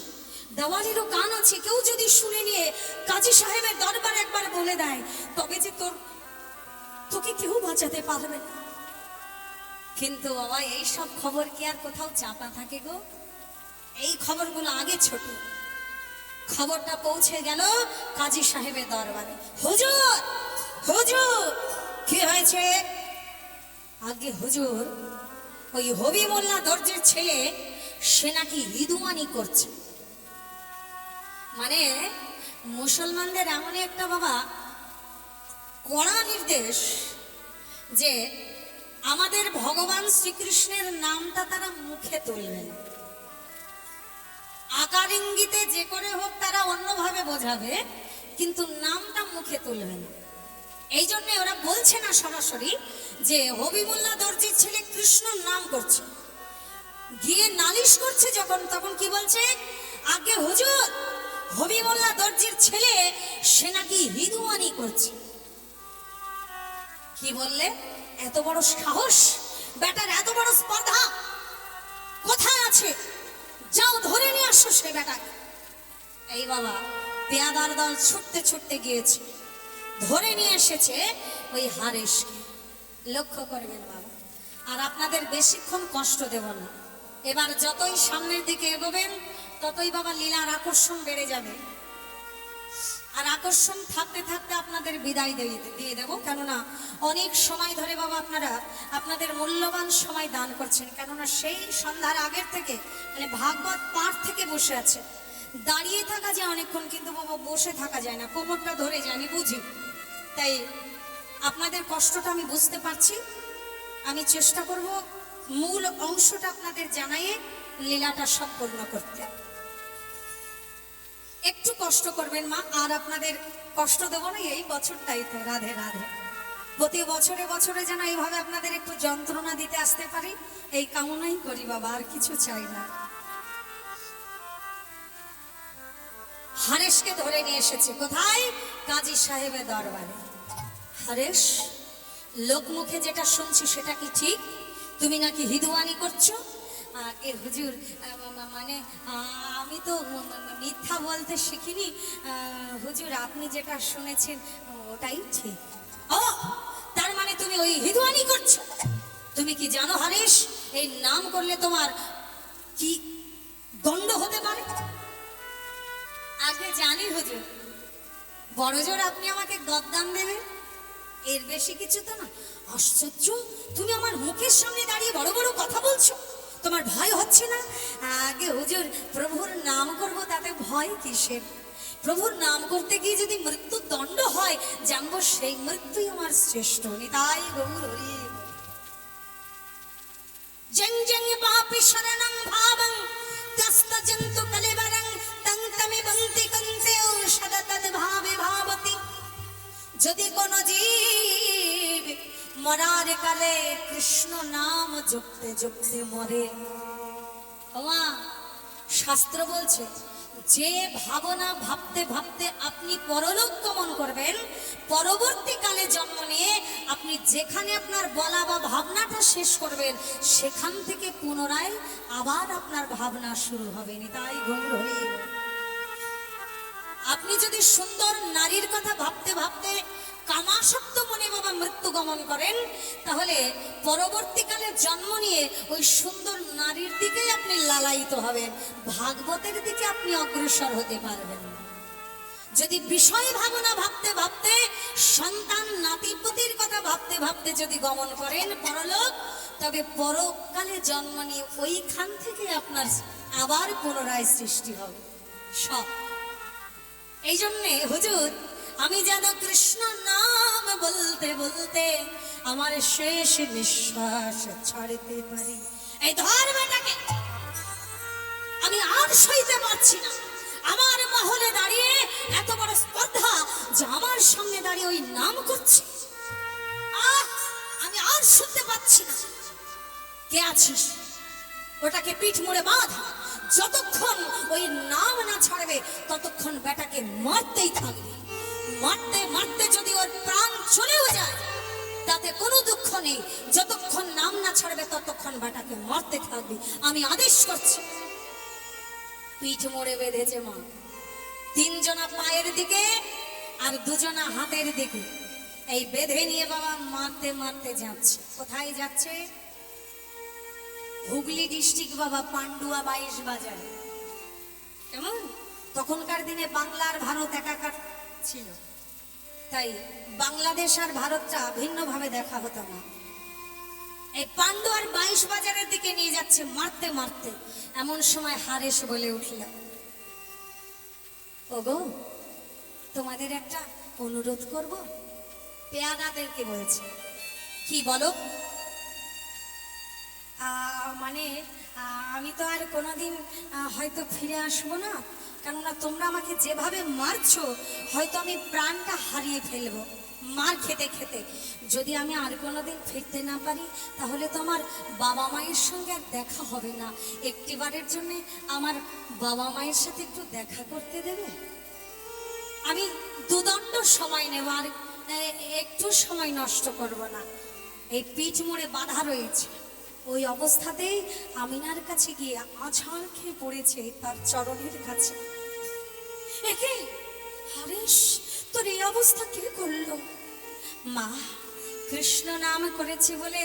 দেওয়ালেরও কান আছে, কেউ যদি শুনে নিয়ে কাজী সাহেবের দরবারে একবার বলে দেয় তবে যে তোকে কেউ বাঁচাতে পারবে না। কিন্তু বাবা এই সব খবর কি আর কোথাও চাপা থাকে গো? এই খবরগুলো আগে ছোট, খবরটা পৌঁছে গেল কাজী সাহেবের দরবারে। হুজুর হুজুর কি হয়েছে? আগে হুজুর ওই হবি মোল্লা দর্জির ছেলে সে নাকি হিদুয়ানি করছে। মানে মুসলমানদের এমন একটা বাবা কড়া নির্দেশ যে আমাদের ভগবান শ্রীকৃষ্ণের নামটা তারা মুখে তুলবে না, আকার ইঙ্গিতে যে করে হোক তারা অন্যভাবে বোঝাবে, কিন্তু নামটা মুখে তুলবে না। এই জন্য ওরা বলছে না সরাসরি যে হবিবুল্লাহ দর্জির ছেলে কৃষ্ণ নাম করছে। গিয়ে নালিশ করছে যখন, তখন কি বলছে? আগে হুজুর হবিবুল্লাহ দর্জির ছেলে সে নাকি হিদুয়ানি করছে। কি বললে? এত বড় সাহস বেটার, এত বড় স্পর্ধা কোথায় আছে? যাও ধরে নিয়ে আসো সে বেটাকে। এই বাবা পেয়াদার দল ছুটতে ছুটতে গিয়েছে, ধরে নিয়ে এসেছে ওই হারেশকে। লক্ষ্য করবেন বাবা, আর আপনাদের বেশিক্ষণ কষ্ট দেব না। এবার যতই সামনের দিকে এগোবেন ততই বাবা লীলার আকর্ষণ বেড়ে যাবে। আর আকর্ষণ থাকতে থাকতে আপনাদের বিদায় দিয়ে দেবো, কেননা অনেক সময় ধরে বাবা আপনারা আপনাদের মূল্যবান সময় দান করছেন। কেননা সেই সন্ধ্যার আগের থেকে মানে ভাগবত পাঠ থেকে বসে আছে। দাঁড়িয়ে থাকা যায় অনেকক্ষণ, কিন্তু বাবা বসে থাকা যায় না, কোমরটা ধরে যায়, আমি বুঝি। তাই আপনাদের কষ্টটা আমি বুঝতে পারছি। আমি চেষ্টা করব মূল অংশটা আপনাদের জানাইয়ে লীলাটা সম্পূর্ণ করতে। একটু কষ্ট করবেন মা, আর আপনাদের কষ্ট দেবো না এই বছরটাই তো। রাধে রাধে। প্রতি বছরে বছরে যেন এইভাবে আপনাদের একটু যন্ত্রণা দিতে আসতে পারি, এই কামনাই করি বাবা, আর কিছু চাই না। হারেশকে ধরে নিয়ে এসেছে কোথায়? কাজী সাহেবের দরবারে। হারেশ, লোকমুখে যেটা শুনছি সেটা কি ঠিক? তুমি নাকি হিদুয়ানি করছো? এ হুজুর মানে আমি তো মিথ্যা বলতে শিখিনি হুজুর, আপনি যেটা শুনেছেন ওটাই ঠিক। ও তার মানে তুমি ওই হিদুয়ানি করছো? তুমি কি জানো হারেশ, এই নাম করলে তোমার কি দণ্ড হতে পারে? আগে জানি হুজুর, বড় জোর আপনি আমাকে গদ্দান দেবেন, এর বেশি কিছু তো না। আশ্চর্য, তুমি আমার মুখের সামনে দাঁড়িয়ে বড় বড় কথা বলছো, তোমার ভয় হচ্ছে না? আগে হুজুর, প্রভুর নাম করব তাতে ভয় কিসের? প্রভুর নাম করতে গিয়ে যদি মৃত্যু দণ্ড হয়, জানবো সেই মৃত্যুই আমার শ্রেষ্ঠ। নিতাই গৌর হরি। জং জং পাপি শরণং ভাবং তস্ত জন্তু কলেবরং তং তমি বন্তি কন্তে ঔষধ তদ ভাবে ভাবতি। যদি কোন জীব মরার কালে কৃষ্ণ নাম জপতে জপতে মরে। ওমা, শাস্ত্র বলছে যে ভাবনা ভাবতে ভাবতে আপনি পরলোক গমন করবেন, পরবর্তীকালে জন্ম নিয়ে আপনি যেখানে আপনার বলা বা ভাবনাটা শেষ করবেন সেখান থেকে পুনরায় আবার আপনার ভাবনা শুরু হবে। তাই গৌর হরি। আপনি যদি সুন্দর নারীর কথা ভাবতে ভাবতে কামাসক্ত মনে বাবা মৃত্যু গমন করেন, তাহলে পরবর্তীকালে জন্ম নিয়ে ওই সুন্দর নারীর দিকেই আপনি লালায়িত হবেন, ভাগবতের দিকে আপনি অগ্রসর হতে পারবেন না। যদি বিষয় ভাবনা ভাবতে ভাবতে সন্তান নাতিপুতির কথা ভাবতে ভাবতে যদি গমন করেন পরলোক, তবে পরকালে জন্ম নিয়ে ওইখান থেকে আপনার আবার পুনরায় সৃষ্টি হবে সব। এই জন্যে হুজুর, আমি যেন কৃষ্ণ নাম বলতে বলতে আমার শেষ নিঃশ্বাস ছাড়তে পারি। এই ধর্মটাকে আমি আর সইতে পারছি না। আমার মহলে দাঁড়িয়ে এত বড় স্পর্ধা যে আমার সামনে দাঁড়িয়ে ওই নাম করছে, আমি আর শুনতে পাচ্ছি না। কে আছিস? ওটাকে পিঠ মুড়ে বাঁধ। যতক্ষণ ওই নাম না ছাড়বে ততক্ষণ বেটাকে মারতেই থাকবে। মারতে মারতে যদি ওর প্রাণ চলেও যায় তাতে কোনো দুঃখ নেই। যতক্ষণ নাম না ছাড়বে ততক্ষণ বেটাকে মারতে থাকবে। আমি আদেশ করছি। পিঠ মোড়ে বেঁধেছে মা, 3 জনা পায়ের দিকে আর 2 জনা হাতের দিকে। এই বেঁধে নিয়ে বাবা মারতে মারতে যাচ্ছে। কোথায় যাচ্ছে? হুগলি ডিস্ট্রিক্ট বাবা, পান্ডুয়া 22 বাজারে। কেমন? তখনকার দিনে বাংলা আর ভারত একাকার ছিল, তাই বাংলাদেশ আর ভারতটা ভিন্নভাবে দেখা হতো না। এই পান্ডুয়ার 22 বাজারের দিকে নিয়ে যাচ্ছে মারতে মারতে। এমন সময় হারেশ বলে উঠল, ওগো তোমাদের একটা অনুরোধ করব। পেয়াদাদেরকে বলছে। কি বলো? মানে আমি তো আর কোনোদিন হয়তো ফিরে আসবো না, কেননা তোমরা আমাকে যেভাবে মারছো হয়তো আমি প্রাণটা হারিয়ে ফেলবো মার খেতে খেতে। যদি আমি আর কোনোদিন ফিরতে না পারি তাহলে তো আমার বাবা মায়ের সঙ্গে আর দেখা হবে না। একটিবারের জন্যে আমার বাবা মায়ের সাথে একটু দেখা করতে দেবে? আমি দুদণ্ড সময় নেব, আর একটু সময় নষ্ট করব না। এই পিঠ মুড়ে বাঁধা রয়েছে, ওই অবস্থাতেই আমিনার কাছে গিয়ে আছাড় খেয়ে পড়েছে তার চরণের কাছে। একে হারেশ, তোর এই অবস্থা কে করলো? মা, কৃষ্ণ নাম করেছি বলে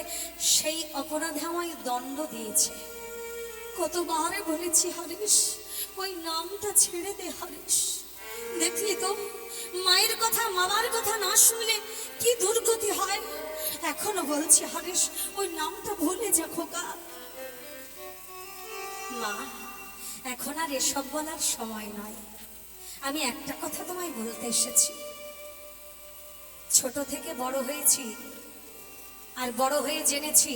সেই অপরাধে আমায় দণ্ড দিয়েছে। কতবার বলেছি হারেশ, ওই নামটা ছেড়ে দে হারেশ। দেখলি তো মায়ের কথা বাবার কথা না শুনলে কি দুর্গতি হয়। এখনো বলছি হারেশ, ওই নামটা ভুলে যা খোকা। মা, এখন আর এসব বলার সময় নয়। আমি একটা কথা তোমায় বলতে এসেছি। ছোট থেকে বড় হয়েছি, আর বড় হয়ে জেনেছি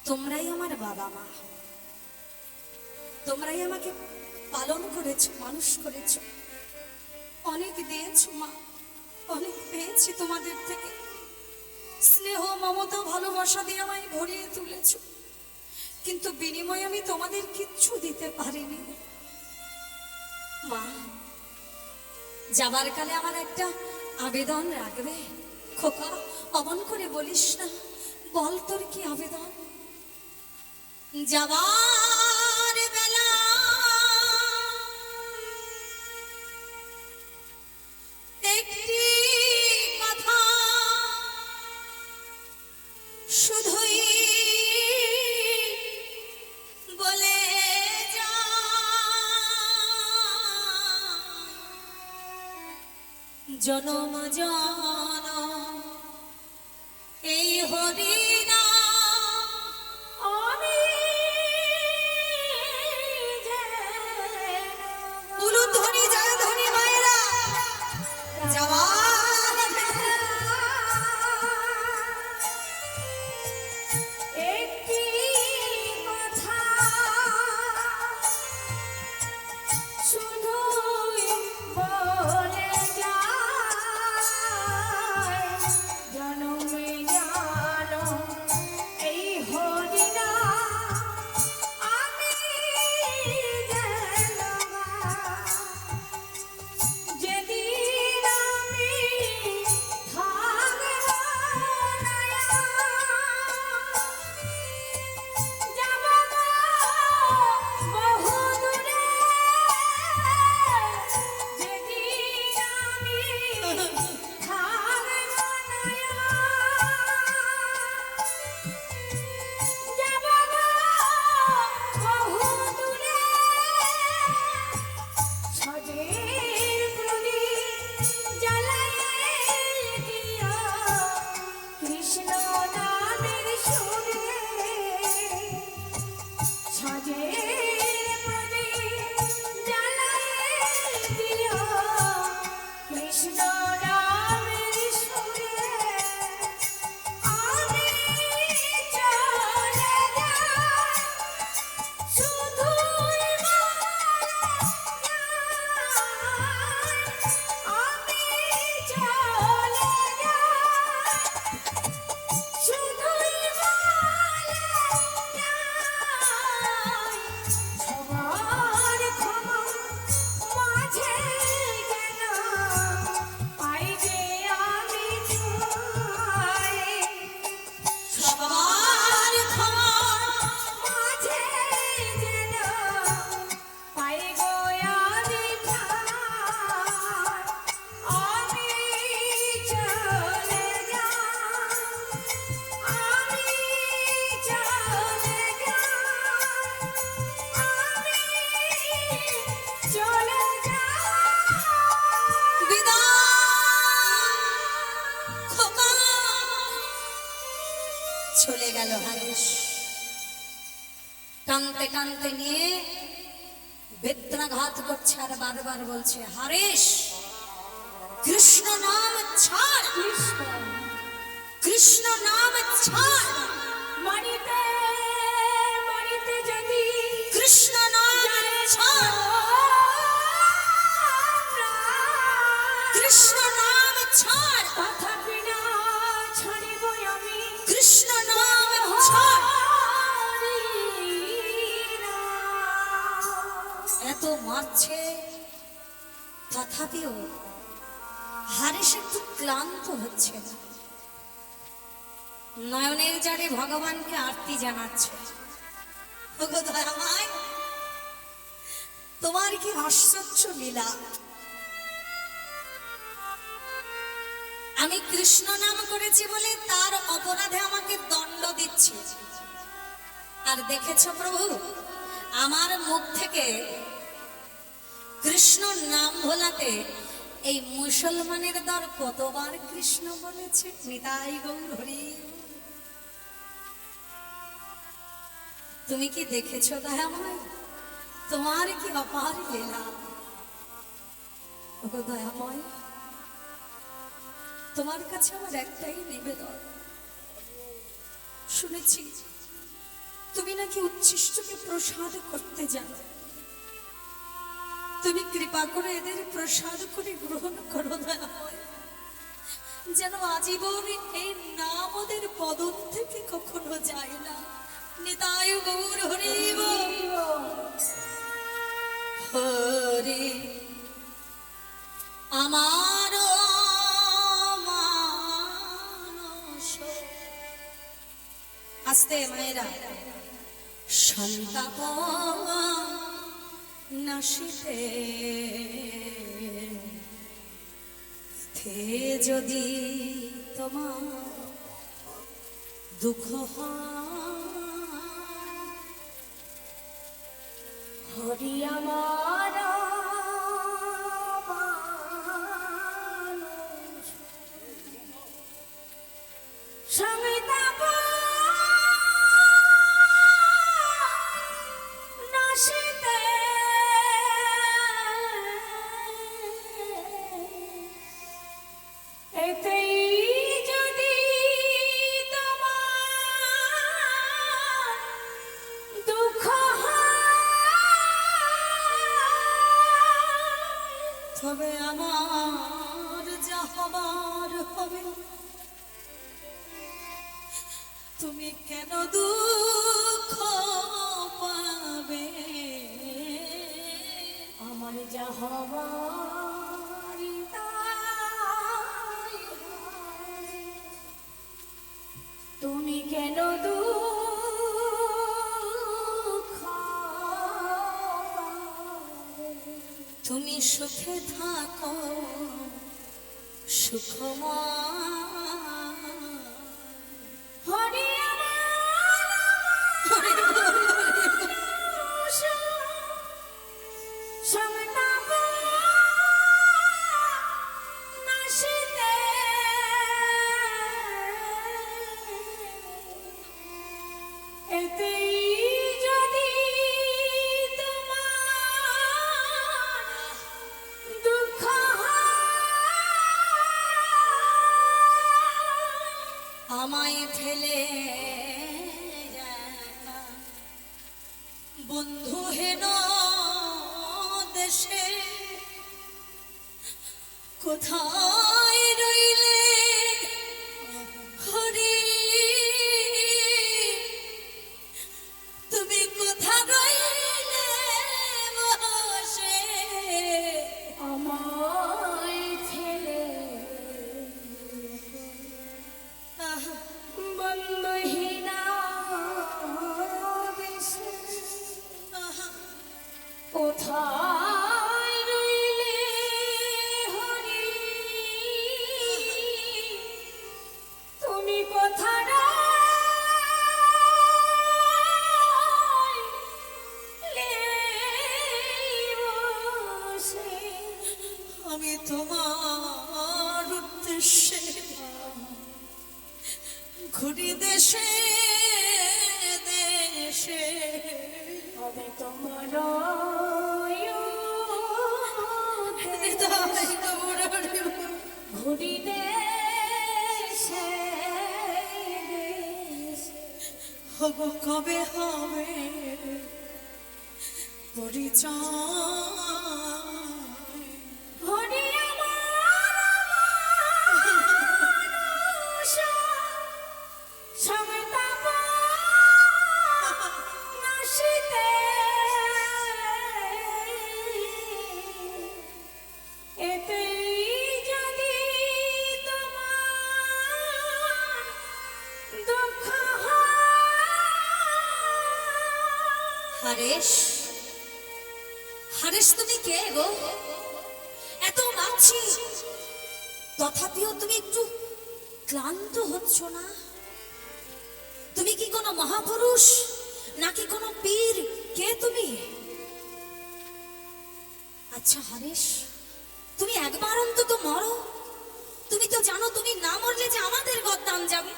তোমরাই আমার বাবা মা। তোমরাই আমাকে পালন করেছো, মানুষ করেছো, অনেক দিয়েছো মা, অনেক পেয়েছি তোমাদের থেকে। স্নেহ, মমতা, ভালোবাসা দিয়ে আমায় ভরিয়ে তুলেছো, কিন্তু বিনিময়ে আমি তোমাদের কিচ্ছু দিতে পারিনি। মা, যাবার কালে আমার একটা আবেদন রাখবে? খোকা, অমন করে বলিস না, বল তোর কি আবেদন? যাবার বেলা একটি কথা শুধুই বলে যা, জনম জনম এই হরিনাম উলুধ্বনি জয়ধ্বনি মায়েরা যাওয়ার একটি কথা শুধুই বলে যায়, জনমে যায় চলে গেল হারেশ। কানতে কানতে নিয়ে বেত্রাঘাত করছে আর বারবার বলছে, হারেশ কৃষ্ণ নাম ছাড়, কৃষ্ণ কৃষ্ণ নাম ছাড়, মরিতে মরিতে যদি কৃষ্ণ নাম ছাড়, কৃষ্ণ নাম ছাড়, তথাপি না ছাড়িব আমি কৃষ্ণ নাম ছাড়। এত মারছে তথাপিও হারেশ একটু ক্লান্ত হচ্ছে না। নয়নের জারে ভগবানকে আরতি জানাচ্ছে, ওগো দয়াময়, তোমার কি আশ্চর্য লীলা। আমি কৃষ্ণ নাম করেছি বলে তার অপরাধে আমাকে দণ্ড দিচ্ছে। আর দেখেছ প্রভু, আমার মুখ থেকে কৃষ্ণ নাম ভোলাতে এই মুসলমানের দল কতবার কৃষ্ণ বলেছে। নিতাই গৌর হরি। তুমি কি দেখেছো দয়াময়, তোমার কি অপার লীলা। ওগো দয়াময়, তোমার কাছে আমার একটাই নিবেদন, শুনেছি তুমি নাকি উচ্ছিষ্টকে প্রসাদ করতে জানো। তুমি কৃপা করে এদের প্রসাদ করে গ্রহণ করো দয়াময়, যেন আজীবন এই নাম ওদের বদন থেকে কখনো যায় না। নিতাই গৌর হরি হরি। আমার মানস, আস্তে মায়েরা, সন্তাপ নাশিতে থে যদি তোমার দুঃখ হরি আমার সমিতাপ নাশিতে এতেই যদি তোমার দুঃখ তবে আমার যা হবার হবে। তুমি কেন দুঃখ পাবে, আমার যা হবার তাই হবে। তুমি কেন দুঃখ পাবে? তুমি সুখে থাকো সুখময়। হরি সমিতাপ নাশিতে এতেই যদি তোমার দুঃখ আমায় ফেলে একা বন্ধুহীন দেশে কোথায় রইলে হরি, তুমি কোথা রইলে বসে আমায় ফেলে বন্ধুহীনা দেশে কোথায় রইলে হরি। ঘুরি দেশে দেশে হবে তোমার ঘুরি দেশে হব কবে হবে পরিচয় ঘুরি সমতাপ নাশিতে এতেই যদি তোমার দুঃখ হারেশ হারেশ তুমি কে গো? এত মাছি তথাপিও তুমি একটু ক্লান্ত হচ্ছ না? তুমি কি কোনো মহাপুরুষ নাকি কোনো পীর? কে তুমি? আচ্ছা হারেশ, তুমি একবার অন্তত মরো। তুমি তো জানো তুমি না মরলে যে আমাদের গদ্দান যাবে।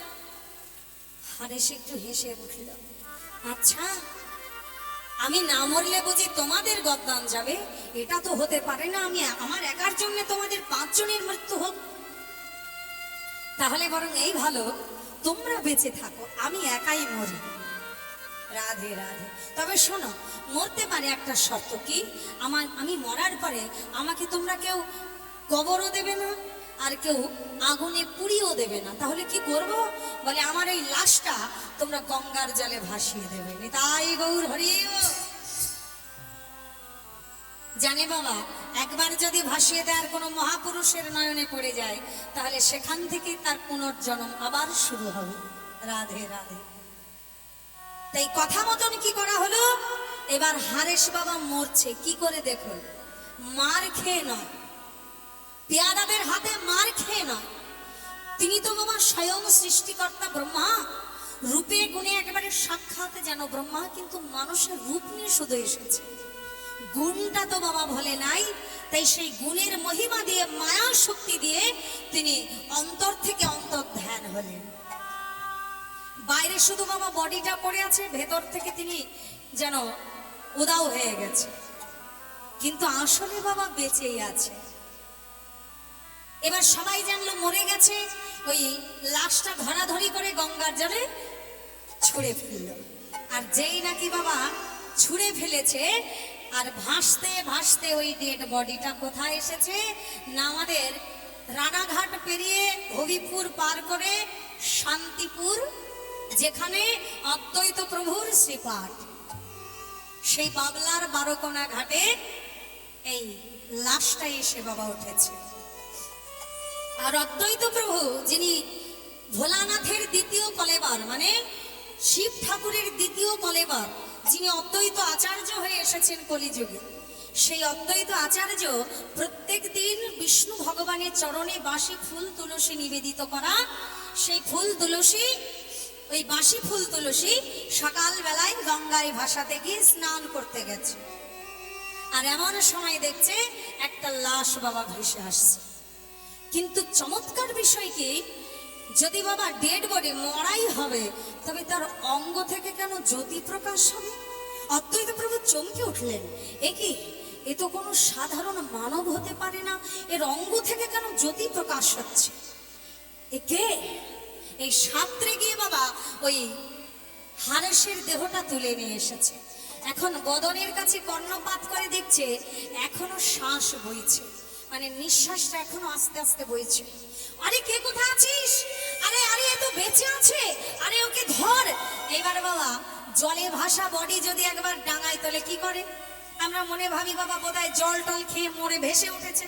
হারেশ একটু হেসে উঠল। আচ্ছা, আমি না মরলে বুঝি তোমাদের গদ্দান যাবে? এটা তো হতে পারে না। আমি আমার একার জন্য তোমাদের 5 জনের মৃত্যু হোক। তাহলে বরং এই ভালো, তোমরা বেঁচে থাকো, আমি একাই মরি। রাধে রাধে। তবে শোনো, মরতে পারে একটা শর্ত। কি? আমি মরার পরে আমাকে তোমরা কেউ কবরও দেবে না, আর কেউ আগুনে পুড়িয়েও দেবে না। তাহলে কি করব? বলে আমার এই লাশটা তোমরা গঙ্গার জলে ভাসিয়ে দেবে। তাই গৌর হরি। জানে বাবা, একবার যদি ভাসিয়ে দেওয়ার কোনো মহাপুরুষের নয়নে পড়ে যায়, তাহলে সেখান থেকে তার পুনর্জন্ম আবার শুরু হবে। রাধে রাধে। তাই কথা মতন কি করা হলো? এবার হারেশ বাবা মরছে। কি করে দেখুন, মার খেয়ে নয়, পেয়াদাদের হাতে মার খেয়ে নয়। তিনি তো বাবা স্বয়ং সৃষ্টিকর্তা ব্রহ্মা, রূপে গুণে একেবারে সাক্ষাৎ যেন ব্রহ্মা, কিন্তু মানুষের রূপ নিয়ে শুধু এসেছে। গুণটা তো বাবা ভোলে নাই। তাই সেই গুণের মহিমা দিয়ে, মায়া শক্তি দিয়ে তিনি অন্তর থেকে অন্তর ধ্যান হলেন। বাইরে শুধু বাবা বডিটা পড়ে আছে, ভেতর থেকে তিনি যেন উদাও হয়ে গেছে, কিন্তু আসলে বাবা বেঁচেই আছে। এবার সবাই জানলো মরে গেছে। ওই লাশটা ধরাধরি করে গঙ্গার জলে ছুঁড়ে ফেলল। আর যেই নাকি বাবা ছুঁড়ে ফেলেছে, আর ভাসতে ভাসতে ওই ডেড বডিটা কোথায় এসেছে না, আমাদের রানাঘাট পেরিয়ে হবিপুর পার করে শান্তিপুর, যেখানে অদ্বৈত প্রভুর শ্রীপাঠ, সেই বাবলার বারোকোনা ঘাটে এই লাশটা এসে বাবা উঠেছে। আর অদ্বৈত প্রভু, যিনি ভোলানাথের দ্বিতীয় কলেবার, মানে শিব ঠাকুরের দ্বিতীয় কলেবার, যিনি অদ্বৈত আচার্য হয়ে এসেছেন কলিযুগে, সেই অদ্বৈত আচার্য প্রত্যেক দিন বিষ্ণু ভগবানের চরণে বাসি ফুল তুলসী নিবেদিত করা, সেই ফুল তুলসী, ওই বাসি ফুল তুলসী সকালবেলায় গঙ্গায় ভাসাতে গিয়ে স্নান করতে গেছে। আর এমন সময় দেখছে একটা লাশ বাবা ভেসে আসছে। কিন্তু চমৎকার বিষয় কি, যদি বাবা ডেড বডি মরাই হবে, তবে তার অঙ্গ থেকে কেন জ্যোতি প্রকাশ হবে? অদ্বৈত প্রভু চমকে উঠলেন, এ কি, এ তো কোনো সাধারণ মানব হতে পারে না, এর অঙ্গ থেকে কেন জ্যোতি প্রকাশ হচ্ছে? এ কে? এই সাঁতরে গিয়ে বাবা ওই হারেশের দেহটা তুলে নিয়ে এসেছে। এখন বদনের কাছে কর্ণপাত করে দেখছে এখনো শ্বাস বইছে, মানে নিঃশ্বাসটা এখনো আস্তে আস্তে বইছে। আরে কে কোথায় আছিস? আরে আরে এ তো বেঁচে আছে, আরে ওকে ধর। এবার বাবা জলে ভাসা বডি যদি একবার ডাঙায় তোলে কি করে? আমরা মনে ভাবি বাবা বোধহয় জল টল খেয়ে মরে ভেসে উঠেছে।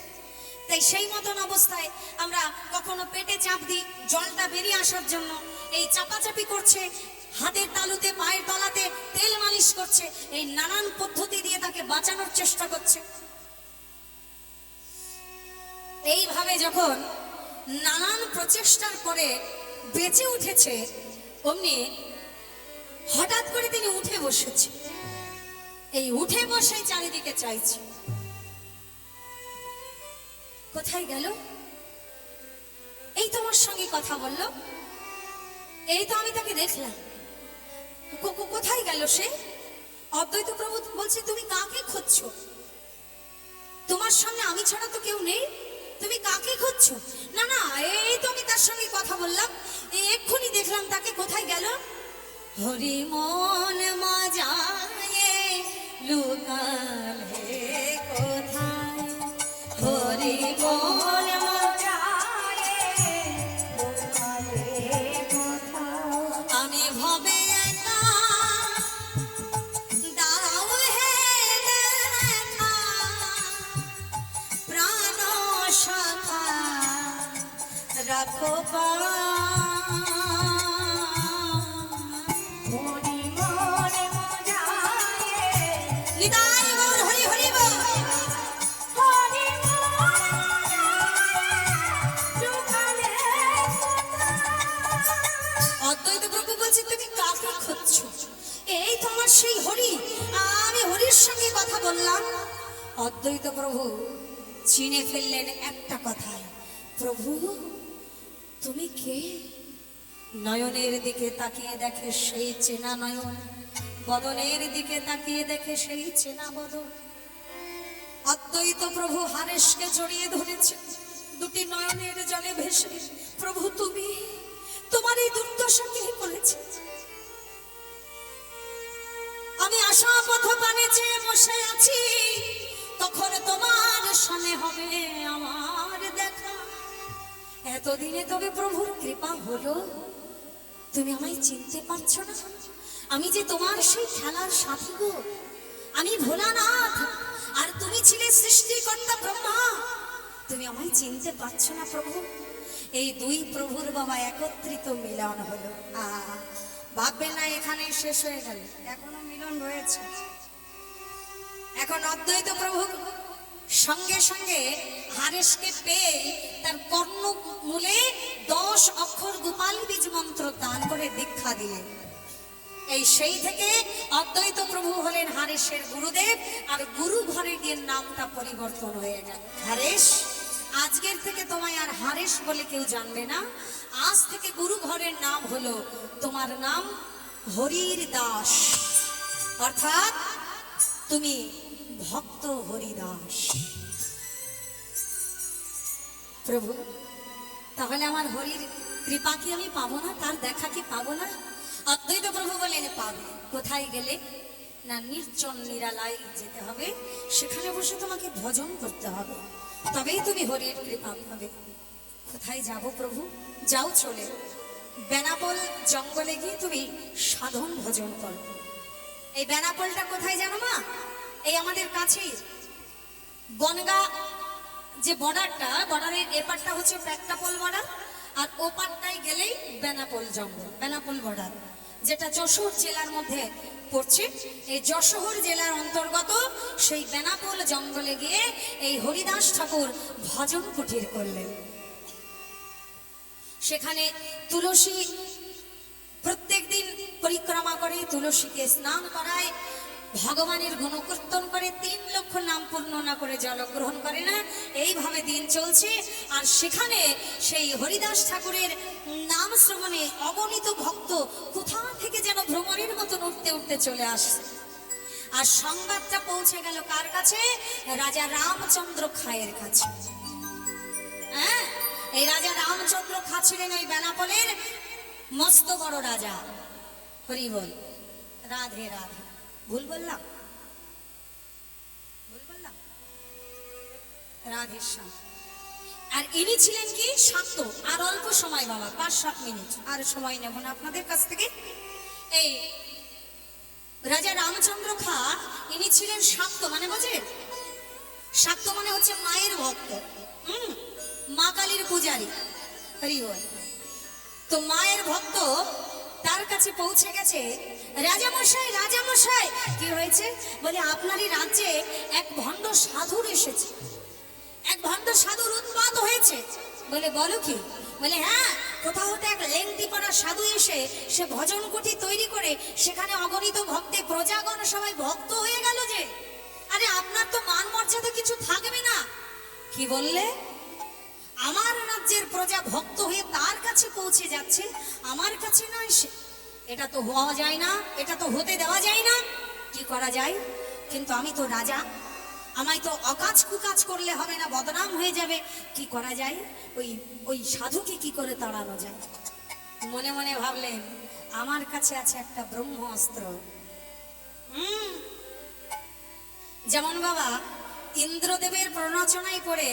তাই সেই মতন অবস্থায় আমরা কখনো পেটে চাপ দিই জলটা বেরিয়ে আসার জন্য, এই চাপাচাপি করছে, হাতের তালুতে পায়ের তলাতে তেল মালিশ করছে, এই নানান পদ্ধতি দিয়ে তাকে বাঁচানোর চেষ্টা করছে। এইভাবে যখন নানান প্রচেষ্টার পরে বেঁচে উঠেছে, অমনি হঠাৎ করে তিনি উঠে বসেছে। এই উঠে বসে চারিদিকে চাইছে, কোথায় গেল? এই তোমার সঙ্গে কথা বললো, এই তো আমি তাকে দেখলাম। কোথায় গেল সে? অদ্বৈত প্রভু বলছে, তুমি কাকে খুঁজছো? তোমার সামনে আমি ছাড়া তো কেউ নেই, তুমি কাকে খুঁজছো? না না, এই তো আমি তার সঙ্গে কথা বললাম, এক্ষুনি দেখলাম তাকে। কোথায় গেল? হরি মন মজায়ে লুকালে কোথায়, হরি মন মজায়ে লুকালে কোথায়, আমি ভবে একা দাও হে দেখা, প্রাণ সখা রাখো নিতাই গৌর হরি হরি বল। অদ্বৈত প্রভু বলছে, তুমি কাকে খুঁজছো? এই তোমার সেই হরি, আমি হরির সঙ্গে কথা বললাম। অদ্বৈত প্রভু চিনে ফেললেন একটা কথায়, প্রভু তুমি কে? নয়নের দিকে তাকিয়ে দেখে সেই চেনা নয়ন, বদনের দিকে তাকিয়ে দেখে সেই চেনা বদন। অদ্বৈত প্রভু হারেশকে জড়িয়ে ধরেছে, দুটি নয়নের জলে ভেসে, প্রভু তুমি, তোমার এই দুর্দশা কে করেছে? আমি আশা পথ পানে চেয়ে বসে আছি, তখন তোমার সামনে হবে আমার দেখা। এতদিনে তবে প্রভুর কৃপা হলো, তুমি আমায় চিনতে পারছো না? আমি যে তোমার সেই খেলার সাথী গো, আমি ভোলানাথ, আর তুমি ছিলে সৃষ্টিকর্তা ব্রহ্মা। তুমি আমায় চিনতে পারছো না প্রভু? এই দুই প্রভুর বাবা একত্রিত মিলন হলো। ভাববে না এখানে শেষ হয়ে গেল, এখনো মিলন রয়েছে। এখন অদ্বৈত প্রভু সঙ্গে সঙ্গে হারেশকে পেয়ে তার কর্ণমূলে 10 অক্ষর গোপাল বীজ মন্ত্র দান করে দীক্ষা দিলেন। এই সেই থেকে অদ্বৈত প্রভু হলেন হারেশের গুরুদেব, আর গুরু ঘরে গিয়ে নামটা পরিবর্তন হয়ে গেল। হারেশ, আজকের থেকে তোমায় আর হারেশ বলে কেউ জানবে না, আজ থেকে গুরু ঘরের নাম হলো, তোমার নাম হরির দাস, অর্থাৎ তুমি ভক্ত হরিদাস। প্রভু, তাহলে আমার হরির কৃপা কি আমি পাবো না? তার দেখা কি পাবো না? অদ্বৈত প্রভু বলেন, পাবে। কোথায় গেলে? না, নির্জন নিরালায় যেতে হবে, সেখানে বসে তোমাকে ভজন করতে হবে, তবেই তুমি হরির কৃপা পাবে। কোথায় যাব প্রভু? যাও চলে বেনাপোল জঙ্গলে গিয়ে তুমি সাধন ভজন করো। এই বেনাপোলটা কোথায় জানো মা? এই আমাদের কাছেই বনগা যে বর্ডারটা, বর্ডারের এপারটা হচ্ছে পেট্টাপোল বর্ডার, আর ওপারটায় গেলেই বেনাপোল জঙ্গল, বেনাপোল বর্ডার, যেটা যশোর জেলার মধ্যে পড়ছে। এই যশোর জেলার অন্তর্গত সেই বেনাপোল জঙ্গলে গিয়ে এই হরিদাস ঠাকুর ভজন কুটির করলেন। সেখানে তুলসী প্রত্যেক দিন পরিক্রমা করে, তুলসীকে স্নান করায়, ভগবানের গুণকীর্তন করে, 3 লক্ষ নাম পূর্ণ না করে জল গ্রহণ করে না। এইভাবে দিন চলছে, আর সেখানে সেই হরিদাস ঠাকুরের নাম শ্রবণে অগণিত ভক্ত কোথা থেকে যেন ভ্রমণের মতন উঠতে উঠতে চলে আসছে। আর সংবাদটা পৌঁছে গেল কার কাছে? রাজা রামচন্দ্র খায়ের কাছে। হ্যাঁ, এই রাজা রামচন্দ্র খা ছিলেন ওই বেনাপোলের মস্ত বড় রাজা। হরি বল, রাধে রাধে। ভুল বললাম? ভুল বললাম? রাধে শ্যাম। আর ইনি ছিলেন কি? শাক্ত। আর অল্প সময় বাবা, 5-7 মিনিট, আর সময় নেব না আপনাদের কাছ থেকে। এই রাজা রামচন্দ্র খা, ইনি ছিলেন শাক্ত। মানে বোঝেন? শাক্ত মানে হচ্ছে মায়ের ভক্ত, মা কালীর পূজারী। হরি বল। তো মায়ের ভক্ত তার কাছে পৌঁছে গেছে, রাজামশাই, রাজামশাই, কি হয়েছে? বলে, আপনারই রাজ্যে এক ভণ্ড সাধুর এসেছে, এক ভণ্ড সাধুর উৎপাত হয়েছে। বলে, বলো কি? বলে, হ্যাঁ, কোথাও হতে এক লেংটি পড়া সাধু এসে সে ভজন কুটি তৈরি করে সেখানে অগণিত ভক্তে প্রজাগণ সবাই ভক্ত হয়ে গেল যে। আরে আপনার তো মান মর্যাদা কিছু থাকবে না। কি বললে? আমার রাজ্যের প্রজা ভক্ত হয়ে তার কাছে পৌঁছে কাছে যাচ্ছে, আমার কাছে না এসে? এটা তো হওয়া যায় না, এটা তো হতে দেওয়া যায় না। কি করা যায়? কিন্তু আমি তো রাজা, আমায় তো অকাজ কুকাজ করলে হবে না, বদনাম হয়ে যাবে। কি করা যায়? ওই ওই সাধুকে কি করে তাড়ানো যায়? মনে মনে ভাবলেন, আমার কাছে আছে একটা ব্রহ্ম অস্ত্র। যেমন বাবা ইন্দ্রদেবের প্রণোচনায় পড়ে,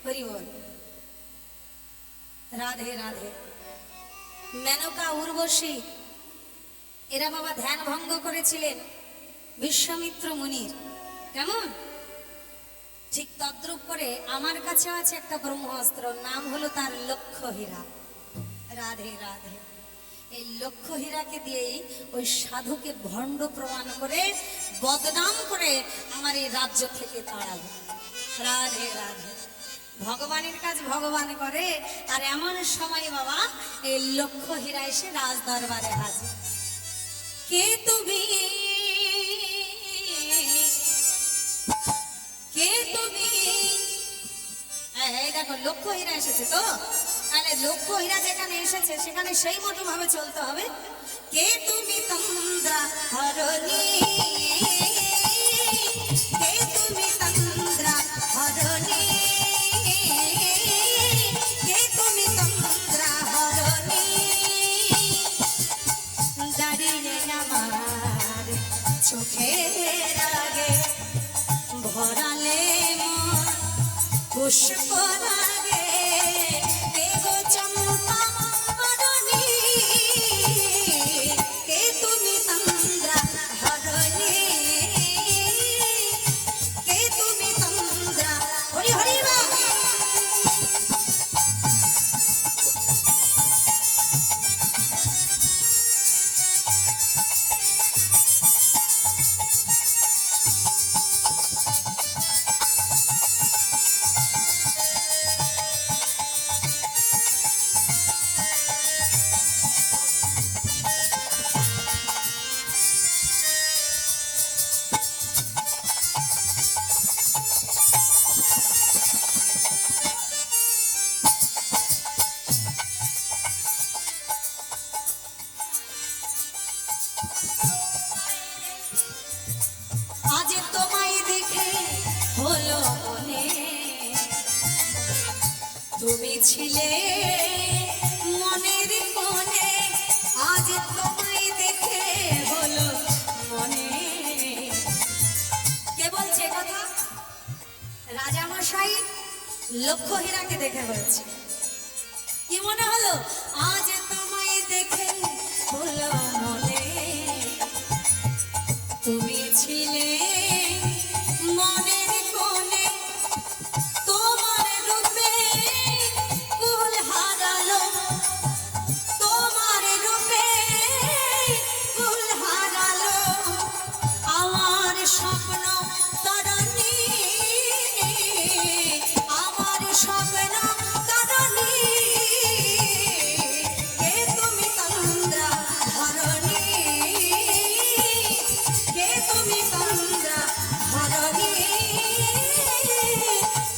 হরি বল, রাধে রাধে, মেনকা উর্বশী এরা বাবা ধ্যান ভঙ্গ করেছিলেন বিশ্বামিত্র মুনির। কেমন? ঠিক তদ্রূপ করে আমার কাছে আছে একটা ব্রহ্মাস্ত্র, নাম হলো তার লক্ষ্য হীরা। রাধে রাধে। এই লক্ষ্য হীরাকে দিয়েই ওই সাধুকে ভণ্ড প্রমাণ করে বদনাম করে আমার এই রাজ্য থেকে তাড়াবো। রাধে রাধে। ভগবানের কাজ ভগবান করে, আর এমন সময় বাবা এই লক্ষ্য হীরা এসে রাজ দরবারে হাজির। কে তুমি, কে তুমি? এই দেখো লক্ষ্য হীরা এসেছে তো, তাহলে লক্ষ্য হীরা যেখানে এসেছে সেখানে সেই মতো ভাবে চলতে হবে। কে তুমি তন্দ্রা হরণী, কে তুমি তন্দ্রা হরণী, কে তুমি তন্দ্রা হরণী, দাঁড়িয়ে আমার চোখের আগে ভরালে মন পুষ্প লাগে, দেব চম্পা হরণী, কে তুমি তন্দ্রা হরণী, কে তুমি তন্দ্রা। হরি হরি বল। আজ তোমায় দেখে হলো মনে, তুমি ছিলে মনের কোণে। আজ তোমায় দেখে হলো মনে। কে বলছে কথা? রাজামশাই লক্ষ্য হীরাকে দেখে বলছে। কি মনে হলো? আজ তোমায় দেখে হলো মনে, তুমি ছিলে মনের কোণে, তোমার রূপে কুল হারালো, তোমার রূপে কুল হারালো আমার স্বপ্ন তরণী, আমার স্বপ্ন তরণী, কে তুমি তন্দ্রা হরণী, কে তুমি তন্দ্রা হরণী,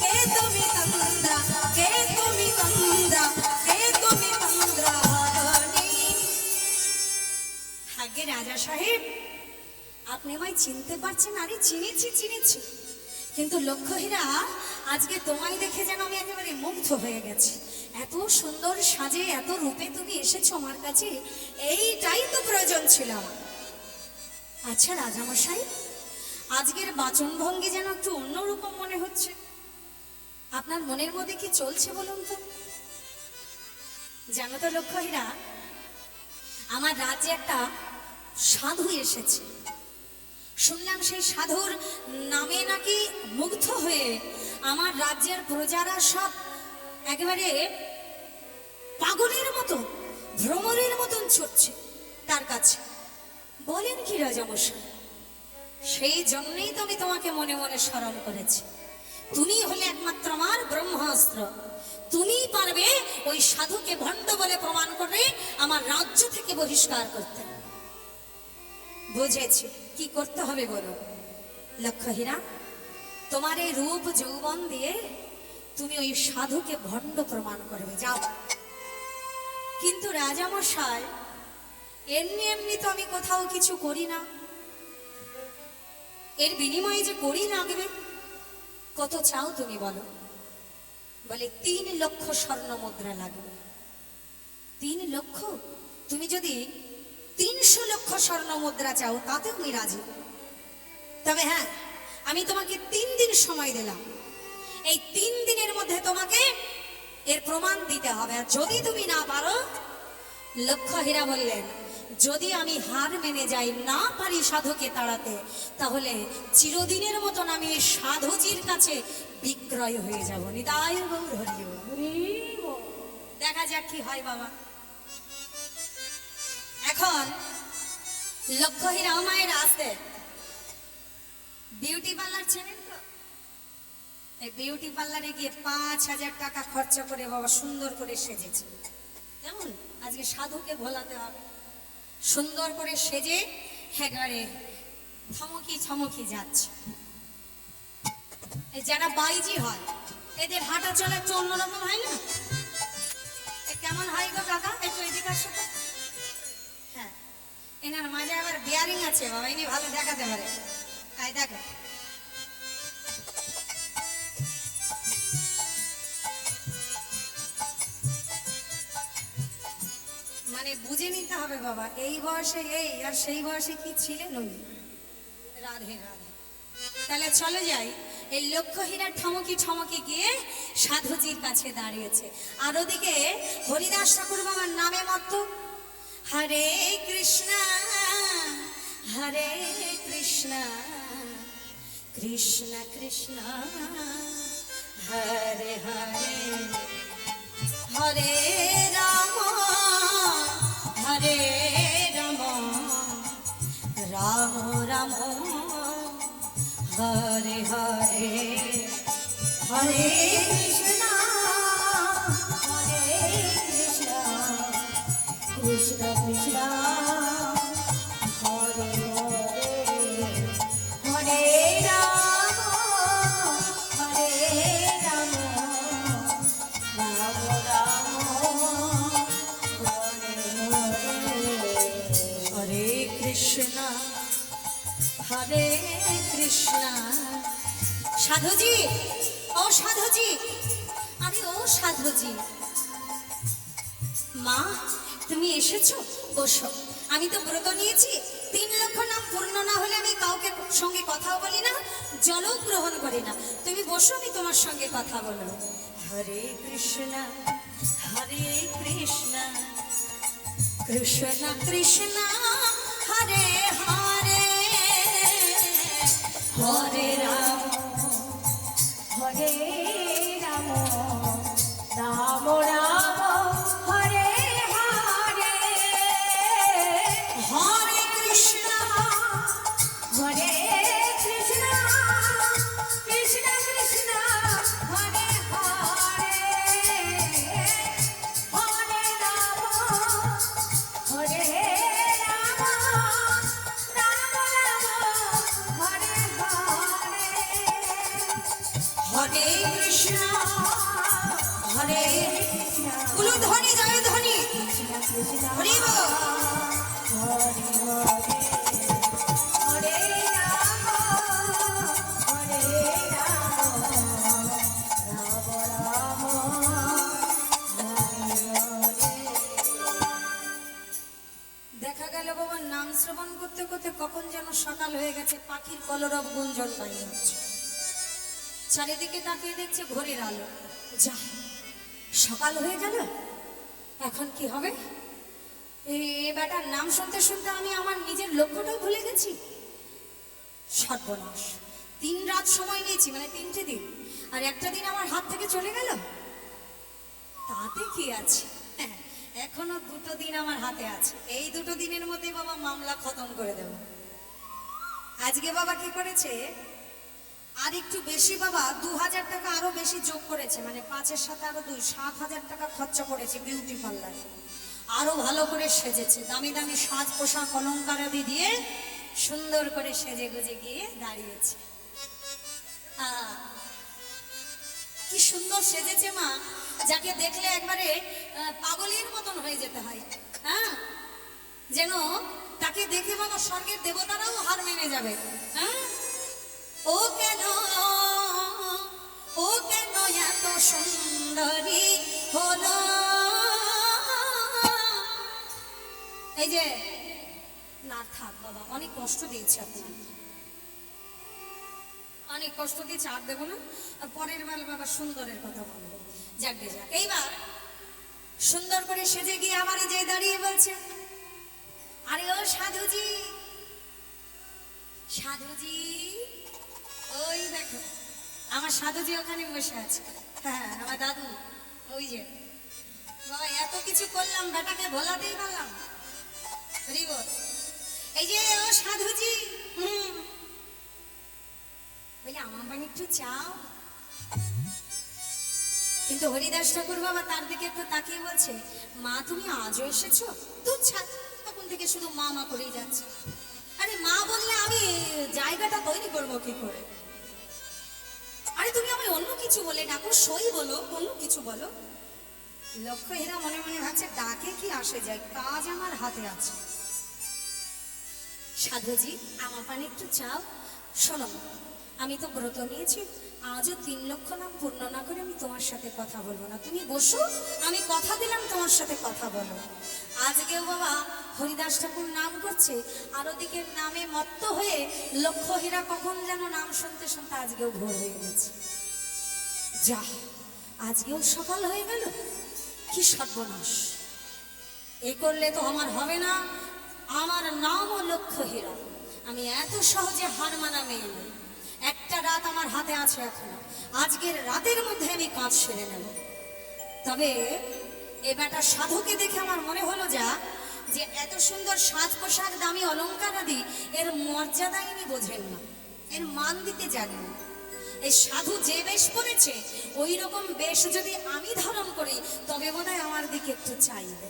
কে তুমি তন্দ্রা, কে তুমি তন্দ্রা, কে তুমি তন্দ্রা হরণী। আগে রাজা সাহেব, আপনি আমায় চিনতে পারছেন? আরে চিনেছি চিনেছি, কিন্তু লক্ষ্য হীরা আজকে তোমায় দেখে যেন আমি একেবারে মুগ্ধ হয়ে গেছি। এত সুন্দর সাজে এত রূপে তুমি এসেছো আমার কাছে, এইটাই তো প্রয়োজন ছিল আমার। আচ্ছা রাজামশাই, আজকের বাচন ভঙ্গি যেন একটু অন্যরকম মনে হচ্ছে। আপনার মনের মধ্যে কি চলছে বলুন তো? জানো তো লক্ষ্য হীরা, আমার রাজ্যে একটা সাধু এসেছে। শুনলাম সেই সাধুর নামে নাকি মুগ্ধ হয়ে আমার রাজ্যের প্রজারা সব একেবারে পাগলের মতো ভ্রমরের মতন ছুটছে তার কাছে। বলেন কি রাজামশাই? সেই জন্যই তো আমি তোমাকে মনে মনে স্মরণ করেছি। তুমি হলে একমাত্র আমার ব্রহ্মাস্ত্র, তুমিই পারবে ওই সাধুকে ভণ্ড বলে প্রমাণ করে আমার রাজ্য থেকে বহিষ্কার করতে। বুঝেছি, কি করতে হবে বলো। লক্ষ্য হীরা, তোমার এই রূপ যৌবন দিয়ে তুমি ওই সাধুকে ভণ্ড প্রমাণ করবে। যাও। কিন্তু রাজামশাই, এমনি এমনি তো আমি কোথাও কিছু করি না, এর বিনিময়ে যে করি লাগবে। কত চাও তুমি বলো? বলে 3 লক্ষ স্বর্ণ মুদ্রা লাগবে। 3 লক্ষ? তুমি যদি 300 লক্ষ স্বর্ণ মুদ্রা চাও তাতেও আমি রাজি। তবে হ্যাঁ, আমি তোমাকে 3 দিন সময় দিলাম। এই 3 দিনের মধ্যে তোমাকে এর প্রমাণ দিতে হবে। আর যদি তুমি না পারো, লক্ষ্য হীরা বললেন, যদি আমি হার মেনে যাই, না পারি সাধুকে তাড়াতে, তাহলে চিরদিনের মতন আমি ওই সাধুজির কাছে বিক্রয় হয়ে যাব। নিতাই গৌর হরি বল। দেখা যাক কি হয় বাবা। এখন লক্ষ্য হীরা মায়ের আসতে বিউটি পার্লার চেনেন তো? এই বিউটি পার্লারে গিয়ে 5,000 টাকা খরচা করে বাবা সুন্দর করে সেজেছে। যেমন আজকে সাধুকে ভোলাতে হবে, সুন্দর করে সেজে একেবারে থমকি থমকি যাচ্ছে। এই যারা বাইজি হয়, এদের হাঁটা চলা একটু অন্যরকম হয় না? এ কেমন হয় গো কাকা? একটু এদিকে আসো তো। হ্যাঁ, এনার মাঝে আবার বিয়ারিং আছে বাবা, ইনি ভালো দেখাতে পারে। তাই দেখো, মানে বুঝে নিতে হবে বাবা, এই বয়সে এই আর সেই বয়সে কি ছিলেন উনি। রাধে রাধে। তাহলে চলে যাই। এই লক্ষ্য হীরা ঠমকি ঠমকি গিয়ে সাধুজির কাছে দাঁড়িয়েছে। আর ওদিকে হরিদাস ঠাকুর বাবার নামে মত্ত, হরে কৃষ্ণ হরে কৃষ্ণ কৃষ্ণ কৃষ্ণ হরে হরে, হরে রাম হরে রাম রাম রাম হরে হরে, হরে কৃষ্ণ হরে কৃষ্ণ কৃষ্ণ কৃষ্ণ হরে হরে, হরে রাম হরে রাম রাম রাম হরে হরে, হরে কৃষ্ণ হরে কৃষ্ণ। সাধুজি, ও সাধুজি, আরে ও সাধুজি, মা তুমি এসেছো? বসো। আমি তো ব্রত নিয়েছি, 3 লক্ষ নাম পূর্ণ না হলে আমি কাউকে সঙ্গে কথাও বলি না, জলও গ্রহণ করি না। তুমি বসো, আমি তোমার সঙ্গে কথা বলবো। হরে কৃষ্ণ হরে কৃষ্ণ কৃষ্ণ কৃষ্ণ হরে হরে, হরে রাম হরে রাম রাম রাম হরে হরে, হরে কৃষ্ণ হরে কৃষ্ণ কৃষ্ণ কৃষ্ণ হরে হরে, হরে রাম হরে রাম রাম রাম হরে হরে, হরে কৃষ্ণ হরে কুলু ধ্বনি জয় ধ্বনি হরি বল, হরে হরে, হরে রাম হরে রাম রাম রাম হরে হরে। দেখা গেল বাবা নাম শ্রবণ করতে করতে কখন যেন সকাল হয়ে গেছে, পাখির কলরব গুঞ্জন বাইরে হচ্ছে। চারিদিকে তাকিয়ে দেখছে ঘড়ির আলো, যা সকাল হয়ে গেল, এখন কি হবে? এই বেটার নাম শুনতে শুনতে আমি আমার নিজের লক্ষ্যটাই ভুলে গেছি। সর্বনাশ, 3 রাত সময় নিয়েছি, মানে 3টে দিন, আর একটা দিন আমার হাত থেকে চলে গেল। তাতে কি আছে, এখনো 2টো দিন আমার হাতে আছে। এই 2টো দিনের মধ্যে বাবা মামলা খতম করে দেব। আজকে বাবা কি করেছে, আর একটু বেশি বাবা 2,000 টাকা আরো বেশি যোগ করেছে, মানে 5-এর সাথে আরো 2, 7,000 টাকা খরচা করেছে বিউটি পার্লারে। আরো ভালো করে সেজেছে, দামি দামি সাজ পোশাক অলঙ্কারাদি দিয়ে সুন্দর করে সেজে গুজে গিয়ে দাঁড়িয়েছে। কি সুন্দর সেজেছে মা, যাকে দেখলে একবারে পাগলের মতো মতন হয়ে যেতে হয়, হ্যাঁ, যেন তাকে দেখে বাবা স্বর্গের দেবতারাও হার মেনে যাবে। হ্যাঁ, ও কেন, ও কেন এত সুন্দরী হলো। এই যে না থাক বাবা, অনেক কষ্ট দিয়েছে আপনার, অনেক কষ্ট দিয়েছে, আর দেবো না। পরের বার বাবা সুন্দরের কথা বলবো। যাক গে যাক, এইবার সুন্দর করে সেজে গিয়ে আবার যে দাঁড়িয়ে বলছে, আরে ও সাধুজি, সাধুজি, ওই দেখো আমার সাধুজি ওখানে বসে আছে। হ্যাঁ, আমার দাদু, ওই যে বাবা এত কিছু করলাম, বেটাকে ভোলাতেই পারলাম। এই যে ও সাধুজি, বলে আমার বাড়ি একটু চাও। কিন্তু হরিদাস ঠাকুর বাবা তার দিকে একটু তাকিয়ে বলছে, মা তুমি আজও এসেছো? দুধ ছাড়, তখন থেকে শুধু মা মা করেই যাচ্ছে। আরে মা বললে আমি জায়গাটা তৈরি করবো কি করে? আরে তুমি আমায় অন্য কিছু বলে ডাকো, সই বলো, অন্য কিছু বলো। লক্ষ্য হীরা মনে মনে ভাবছে, ডাকে কি আসে যায়, কাজ আমার হাতে আছে। সাধুজি আমার পানি একটু চাও। শোনো, আমি তো ব্রত নিয়েছি, আজও 3 লক্ষ নাম পূর্ণ না করে আমি তোমার সাথে কথা বলবো না। তুমি বসো, আমি কথা দিলাম তোমার সাথে কথা বলো। আজকেও বাবা হরিদাস ঠাকুর নাম করছে, আর ওদিকে নামে মত্ত হয়ে লক্ষ্য হীরা কখন যেন নাম শুনতে শুনতে আজকেও ভোর হয়ে গেছে। যা, আজকেও সকাল হয়ে গেল, কি সর্বনাশ! এ করলে তো আমার হবে না। আমার নামও লক্ষ্য হীরা, আমি এত সহজে হার মানা মেয়ে নই। একটা রাত আমার হাতে আছে এখনো, আজকের রাতের মধ্যে আমি কাজ সেরে নেব। তবে এ বেটা সাধুকে দেখে আমার মনে হলো যা, যে এত সুন্দর সাজ পোশাক, দামি অলংকার আদি, এর মর্যাদা ইনি বোঝেন না, এর মান দিতে জানেন না। এই সাধু যে বেশ পড়েছে, ওই রকম বেশ যদি আমি ধারণ করি, তবে বোধহয় আমার দিকে একটু চাইবে।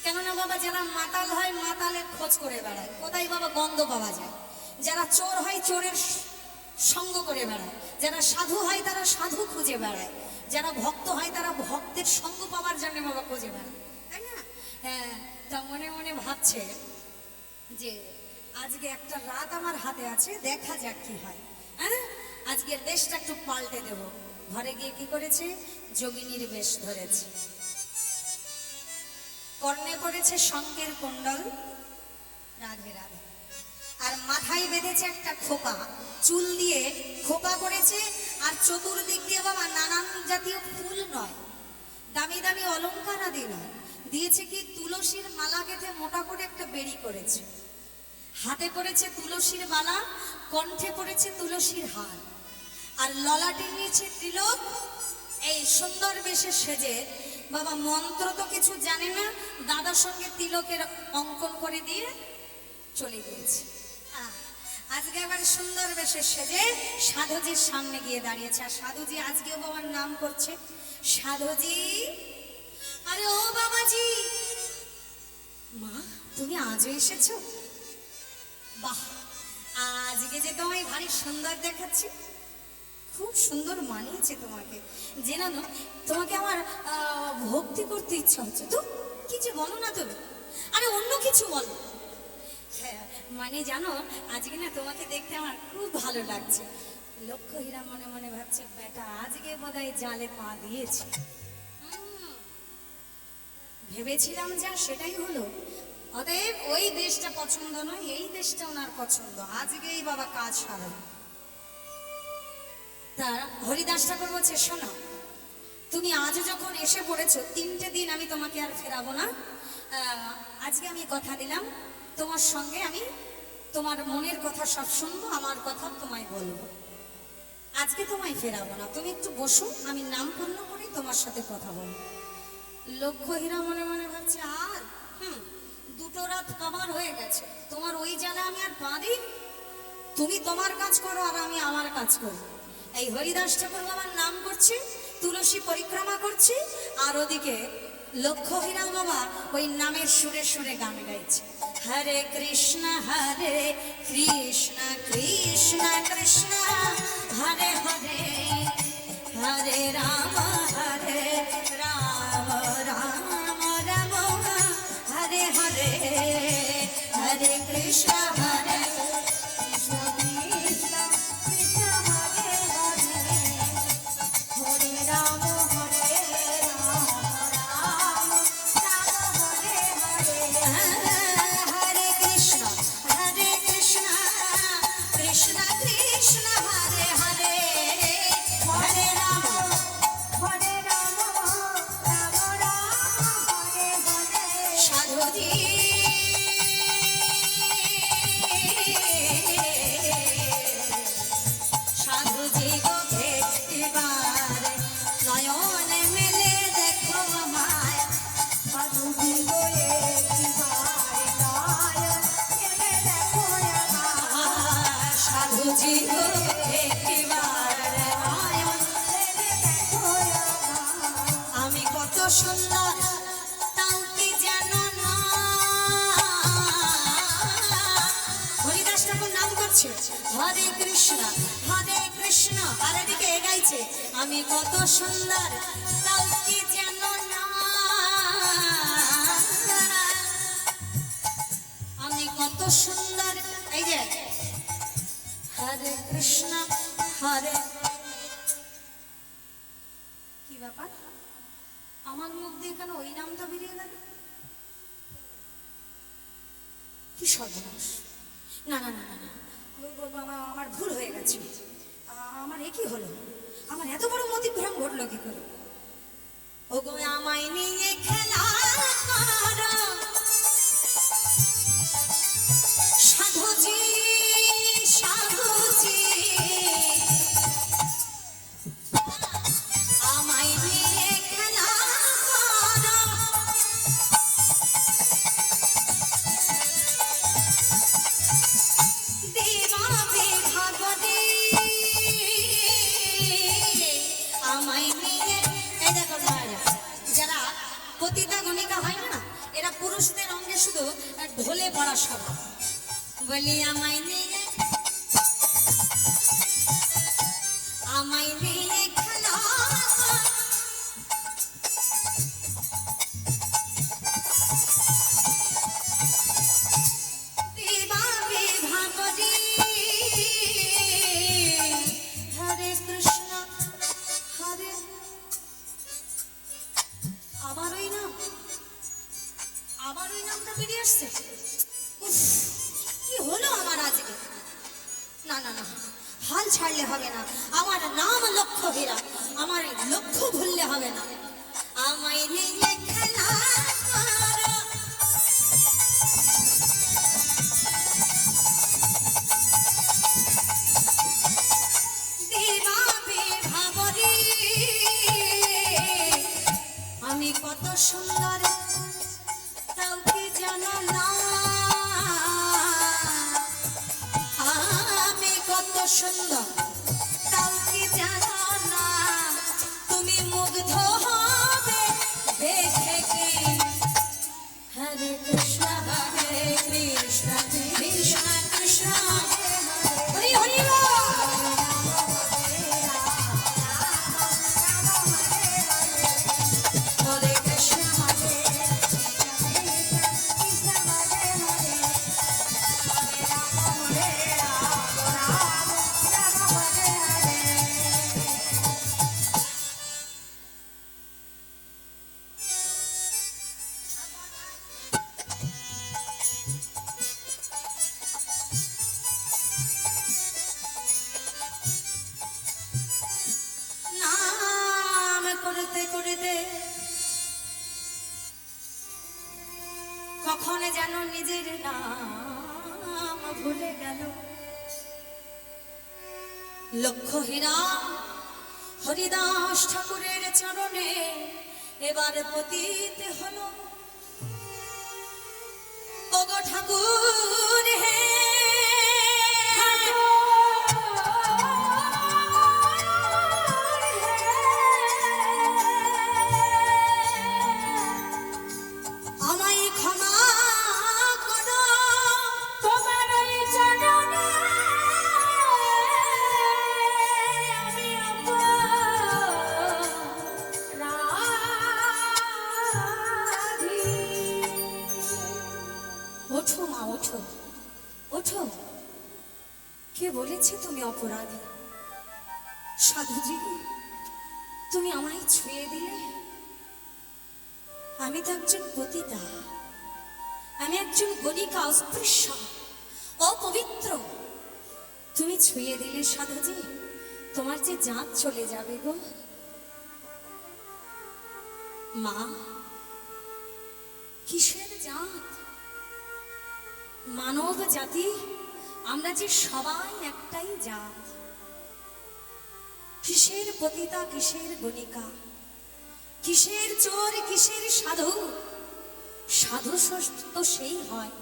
কেননা বাবা যারা মাতাল হয়, মাতালের খোঁজ করে বেড়ায়, কোথায় বাবা গন্ধ পাওয়া যায়। যারা চোর হয়, চোরের সঙ্গ করে বেড়ায়। যারা সাধু হয়, তারা সাধু খুঁজে বেড়ায়। যারা ভক্ত হয়, তারা ভক্তের সঙ্গ পাওয়ার জন্য বাবা খুঁজে বেড়ায়, তাই না? হ্যাঁ, তা মনে মনে ভাবছে যে আজকে একটা রাত আমার হাতে আছে, দেখা যাক কি হয়। হ্যাঁ, আজকের বেশটা একটু পাল্টে দেব। ঘরে গিয়ে কি করেছে, যোগিনীর বেশ ধরেছে, কর্ণে পড়েছে শঙ্কের কুণ্ডল, রাধে রাধে, আর মাথায় বেঁধেছে একটা খোপা, চুল দিয়ে খোপা করেছে, আর চতুর্দিক দিয়ে বাবা নানান জাতীয় ফুল নয়, দামি দামি অলংকার আদি নয়, দিয়েছে কি তুলসীর মালা গেঁথে মোটা করে একটা বেড়ি করেছে, হাতে পড়েছে তুলসীর মালা, কণ্ঠে পড়েছে তুলসীর হার, আর ললাটে নিয়েছে তিলক। এই সুন্দর বেশে সেজে বাবা মন্ত্র তো কিছু জানে না, দাদার সঙ্গে তিলকের অঙ্কন করে দিয়ে চলে গিয়েছে। আজকে আবার সুন্দর বেশে সেজে সাধুজির সামনে গিয়ে দাঁড়িয়েছে, আর সাধুজি আজকেও বাবার নাম করছে, সাধুজি। আরে ও বাবাজি, মা তুমি আজও এসেছো? বাহ, আজকে যে তোমায় ভারী সুন্দর দেখাচ্ছে, খুব সুন্দর মানিয়েছে তোমাকে। জেনো না, তোমাকে আমার ভক্তি করতে ইচ্ছা হচ্ছে। তো কি যে বলো না তুমি, আরে অন্য কিছু বলো। হ্যাঁ মানে জানো, আজকে না তোমাকে দেখতে আমার খুব ভালো লাগছে। লক্ষ্য হীরা মনে মনে ভাবছে, বেটা আজকে বোধহয় জালে পা দিয়েছে। ভেবেছিলাম যা সেটাই হলো। অতএব ওই দেশটা পছন্দ নয়, এই দেশটা ওনার পছন্দ। আজকেই বাবা কাজ সারাবে। তা হরিদাস ঠাকুর বলছে, শোনো, তুমি আজ যখন এসে পড়েছো, 3টে দিন আমি তোমাকে আর ফেরাবো না। আজকে আমি কথা দিলাম, তোমার সঙ্গে আমি তোমার মনের কথা সব শুনবো, আমার কথা তোমায় বলবো। আজকে তোমায় ফেরাবো না, তুমি একটু বসো, আমি নাম পূর্ণ করি, তোমার সাথে কথা বলবো। লক্ষ্য হীরা মনে মনে ভাবছে, আর 2টো রাত কভার হয়ে গেছে, তোমার ওই জায়গায় আমি আর পা দিই? তুমি তোমার কাজ করো আর আমি আমার কাজ করি। এই হরিদাস ঠাকুর বাবার নাম করছে, তুলসী পরিক্রমা করছে, আর ওদিকে লক্ষ্য হীরা বাবা ওই নামের সুরে সুরে গান গাইছে। হরে কৃষ্ণ কৃষ্ণ কৃষ্ণ হরে হরে, হরে রাম রাম হরে হরে কৃষ্ণ হরে কৃষ্ণ কৃষ্ণ কৃষ্ণ হরে হরে হরে রাম হরে রাম রাম রাম হরে হরে হরে কৃষ্ণ কৃষ্ণ কৃষ্ণ হরে হরে হরে রাম রাম রাম হরে হরে সাধুজি সাধুজি গো ভেটিবার নয়ন মেলে দেখো আমায় সাধুজি গো একবার নয়ন মেলে দেখো আমায় সাধুজি গো একবার নয়ন মেলে দেখো আমায় আমি কত সুন্দর তাও কি জানো না হরিদাস ঠাকুর নাম করছে হরে কৃষ্ণ আর এদিকে গাইছে আমি কত সুন্দর তাও কি জানো না আমি কত সুন্দর এই যে হরে কৃষ্ণ হরে কি ব্যাপার আমার মুখ দিয়ে কেন ওই নামটা বেরিয়ে গেল কি সর্বনাশ না না না না না আমার ভুল হয়ে গেছে আমার একই হলো আমার এত বড় মতিভ্রম ঘটলো কি করে ও গো আমায় নিয়ে খেলা করো সাধুজি আমায় নিয়ে খেলা করো দেবা বেভাগরে আমায় নিয়ে এই দেখো যারা পতিতা গণিকা হয় না এরা পুরুষদের অঙ্গে শুধু ঢোলে পড়া স্বভাব বলি আমায় নিয়ে খেলা দেবা বেভাগরে হরে কৃষ্ণ হরে আবার ওই নামটা বেরিয়ে আসছে উফ, কি হলো আমার আজকে না না না হাল ছাড়লে হবে না আমার নাম লক্ষ্য হীরা আমার লক্ষ্য ভুললে হবে না আমায় নিয়ে খেলা করো দেবা বেভাগরে আমি কত সুন্দর তাও কি জানো না আমি কত সুন্দর তাও কি জানো না তুমি মুগ্ধ হবে দেখে কি হরে কৃষ্ণ কৃষ্ণ কৃষ্ণ হরি হরি হরে কৃষ্ণ নাম করতে করতে কখন যেন নিজের নাম ভুলে গেল লক্ষ্য হীরা হরিদাস ঠাকুরের চরণে এবার পতিত হলো ওগো ঠাকুর হে আমায় ক্ষমা করো তোমার ওই চরণে আমি অপরাধী। বলেছে তুমি অপরাধী। সাধুজি, তুমি আমায় ছুঁয়ে দিলে। আমি তো একজন পতিতা, আমি একজন গণিকা, অস্পৃশ্য, অপবিত্র। তুমি ছুঁয়ে দিলে সাধুজি, তোমার যে জাত চলে যাবে গো। মা, কিসের জাত? মানব জাতি আমরা যে সবাই একটাই জাত। কিসের পতিতা, কিসের গণিকা, কিসের চোর, কিসের সাধু? সাধু তো সেই হয়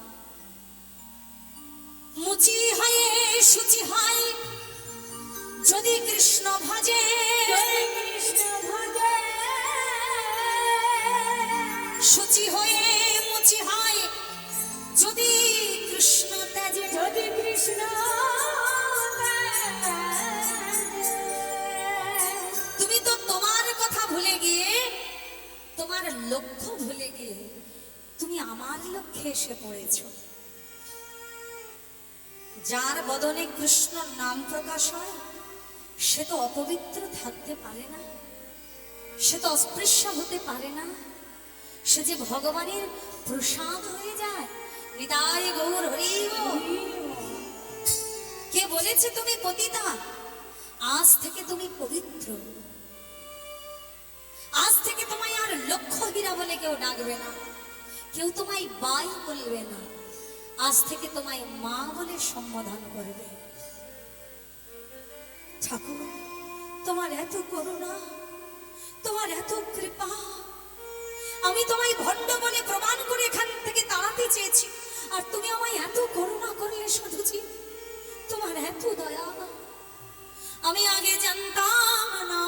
মুচি হয়ে শুচি হয় যদি কৃষ্ণ ভজে। কৃষ্ণ ভজে শুচি হয়ে মুচি হয় যদি কৃষ্ণ ত্যাজে। যদি কৃষ্ণ তুমি তো তোমার কথা ভুলে গিয়ে, তোমার লক্ষ্য ভুলে গিয়ে তুমি আমার লক্ষ্যে এসে পড়েছ। যার বদনে কৃষ্ণ নাম প্রকাশ হয় সে তো অপবিত্র থাকতে পারে না, সে তো অস্পৃশ্য হতে পারে না, সে যে ভগবানের প্রসাদ হয়ে যায়। নিতাই গৌর হরি বল। কে বলেছে তুমি পতিতা? আজ থেকে তুমি পবিত্র। আজ থেকে তোমায় আর লক্ষ্য হীরা বলে কেউ ডাকবে না, কেউ তোমায় বাই বলবে না। আজ থেকে তোমায় মা বলে সম্বোধন করবে। ঠাকুর, তোমার এত করুণা, তোমার এত কৃপা, আমি তোমায় ভণ্ড বলে প্রমাণ করে এখান থেকে তাড়াতে চেয়েছি, আর তুমি আমায় এত করুণা করলে সাধুজি, তোমার এত দয়া। আমি আগে জানতাম না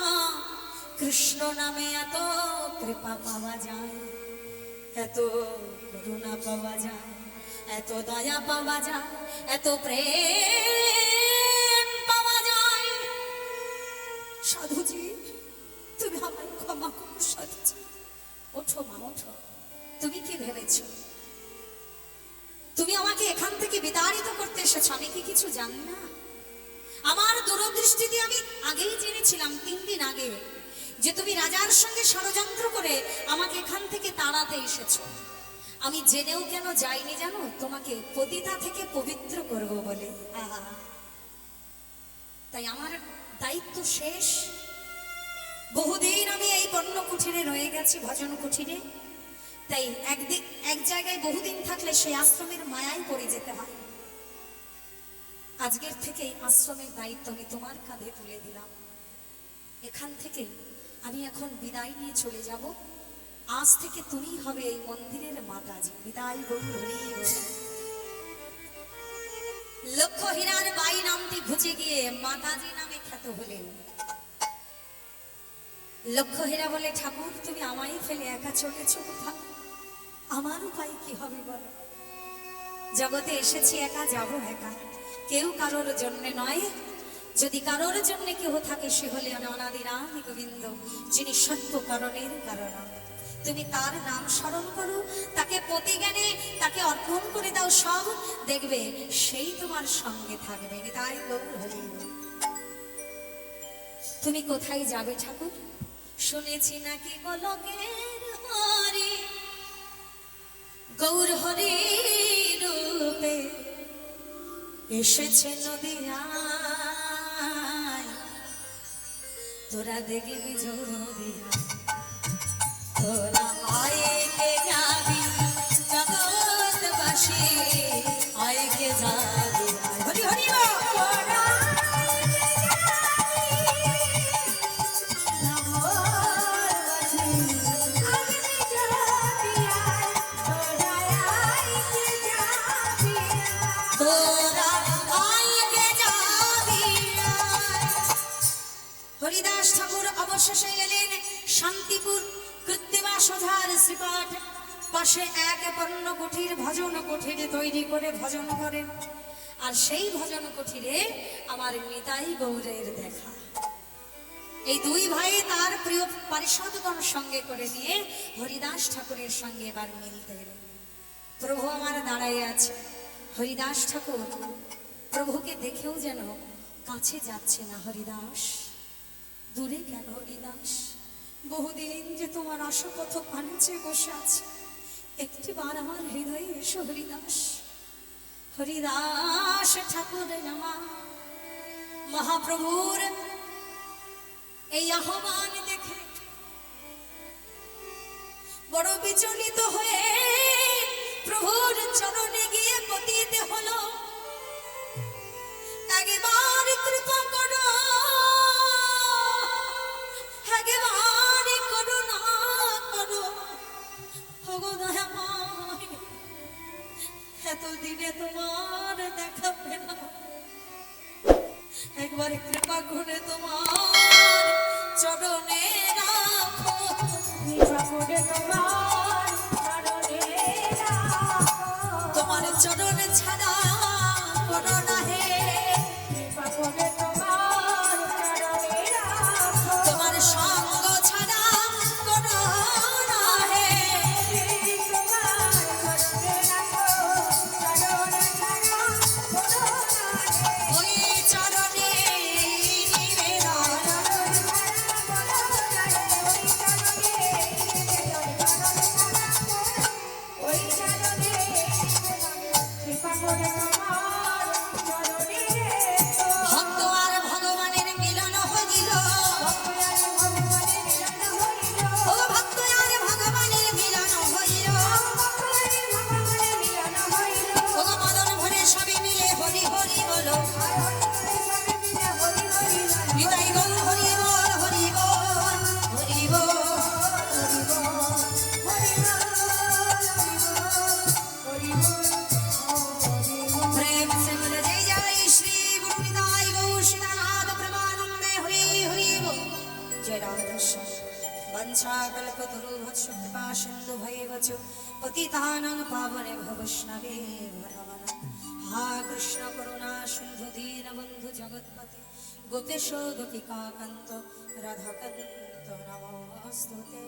কৃষ্ণ নামে এত কৃপা পাওয়া যায়, এত করুণা পাওয়া যায়, এত দয়া পাওয়া যায়, এত প্রেম পাওয়া যায়। সাধুজি, তুমি আমায় ক্ষমা করো সাধুজি। ওঠো মা, ওঠো। তুমি কি ভেবেছ তুমি আমাকে এখান থেকে বিতাড়িত করতে এসেছো? আমি কি কিছু জানি না? আমার দূরদৃষ্টিতে আমি আগেই জেনেছিলাম 3 দিন আগে যে তুমি রাজার সঙ্গে ষড়যন্ত্র করে আমাকে এখান থেকে তাড়াতে এসেছো। আমি জেনেও কেন যাইনি জানো? তোমাকে পতিতা থেকে পবিত্র করব বলে। তাই আমার দায়িত্ব শেষ। বহুদিন আমি এই বন্য কুঠিরে রয়ে গেছি, ভজন কুঠিরে। তাই এক জায়গায় বহুদিন থাকলে সেই আশ্রমের মায়ায় পড়ে যেতে হয়। আজকের থেকে আশ্রমের দায়িত্ব আমি তোমার কাঁধে তুলে দিলাম। এখান থেকে আমি এখন বিদায় নিয়ে চলে যাব। আজ থেকে তুমি হবে এই মন্দিরের মাতাজি। বিদায় গৌর হরি বল। লক্ষ্য হীরার বাই নামটি ঘুচে গিয়ে মাতাজি নামে খ্যাত হলেন। লক্ষ্য হীরা বলে, ঠাকুর তুমি আমায় ফেলে একা চলেছ কোথাও? আমার উপায় কি হবে বলো? জগতে এসেছি একা, যাব একা, কেউ কারোর জন্য নয়। যদি কারোর জন্য কেউ থাকে সে হলে অনাদি রাধি গোবিন্দ, যিনি সত্য কারণের কারণ। তুমি তার নাম স্মরণ করো, তাকে প্রতিজ্ঞানে তাকে অর্পণ করে দাও সব, দেখবে সেই তোমার সঙ্গে থাকবে। তাই গৌর হরি। তুমি কোথায় যাবে ঠাকুর? শুনেছি নাকি গোলকের হরি গৌর হরি রূপে এসেছে নদিয়ায়, তোরা দেখবি যদি তোরা আয়কে যাবি জগৎবাসী, আয়কে যাবি। হরি হরি বল। হরিদাস ঠাকুর অবশেষে এলেন শান্তিপুর কৃত্তিমা সোধার শ্রীপাঠ পাশে এক পণ্য কুঠির ভজন কুঠির তৈরি করে ভজন করেন। আর সেই ভজন কুঠিরে আমার নিতাই গৌরের দেখা। এই দুই ভাই তার প্রিয় পারিষদগণ সঙ্গে করে নিয়ে হরিদাস ঠাকুরের সঙ্গে এবার মিলতে এলেন। প্রভু আমার দাঁড়াইয়া আছে। হরিদাস ঠাকুর প্রভুকে দেখেও যেন কাছে যাচ্ছে না হরিদাস, দূরে কেন হরিদাস? বহুদিন যে তোমার আশাপথ পানিচে বসে আছে, একটিবার আমার হৃদয়ে এসো হরিদাস। হরিদাস ঠাকুর নামা মহাপ্রভুর এই আহ্বান দেখে বড় বিচলিত হয়ে প্রভুর চরণে গিয়ে পতিত হলো, একবার কৃপা করো, একবার করুণা করো, ওগো দয়াময়, এতদিনে তোমার দেখা পেলাম, একবার কৃপা করে তোমার চরণে রাখো। কৃপা করে তোমার চরণে রাখো। তোমার চরণে ছাড়া করো না হে, কৃপা করে তোমার চরণে রাখো। তোমার সঙ্গ ছাড়া করো না হে। তোমার চরণে রাখো, চরণে ছাড়া করো না হে। ওই চরণে নিবেদন, ভক্ত আর ভগবানের মিলন হইল, ও ভক্ত আর ভগবানের মিলন হইল, ও মদন ভরে সবে মিলে হরি হরি বলো, হৃদয় গৌর হরি বল, হরি বল, হরি বল। प्रेम से बोले जय जय श्री गुरु निताई गौर सीतानाथ प्रेमानंदे हरि हरि बोल। जय राधेश्याम। वंशा कल्पतरुभ्यश्च कृपा सिन्धु भैवच पतितानां पावनेभ्यो वैष्णवेभ्यो नमः नमः। हा कृष्ण करुणा सिन्धु दीनबन्धु जगत्पते गोपेश गोपिकान्त राधाकान्त नमोऽस्तुते।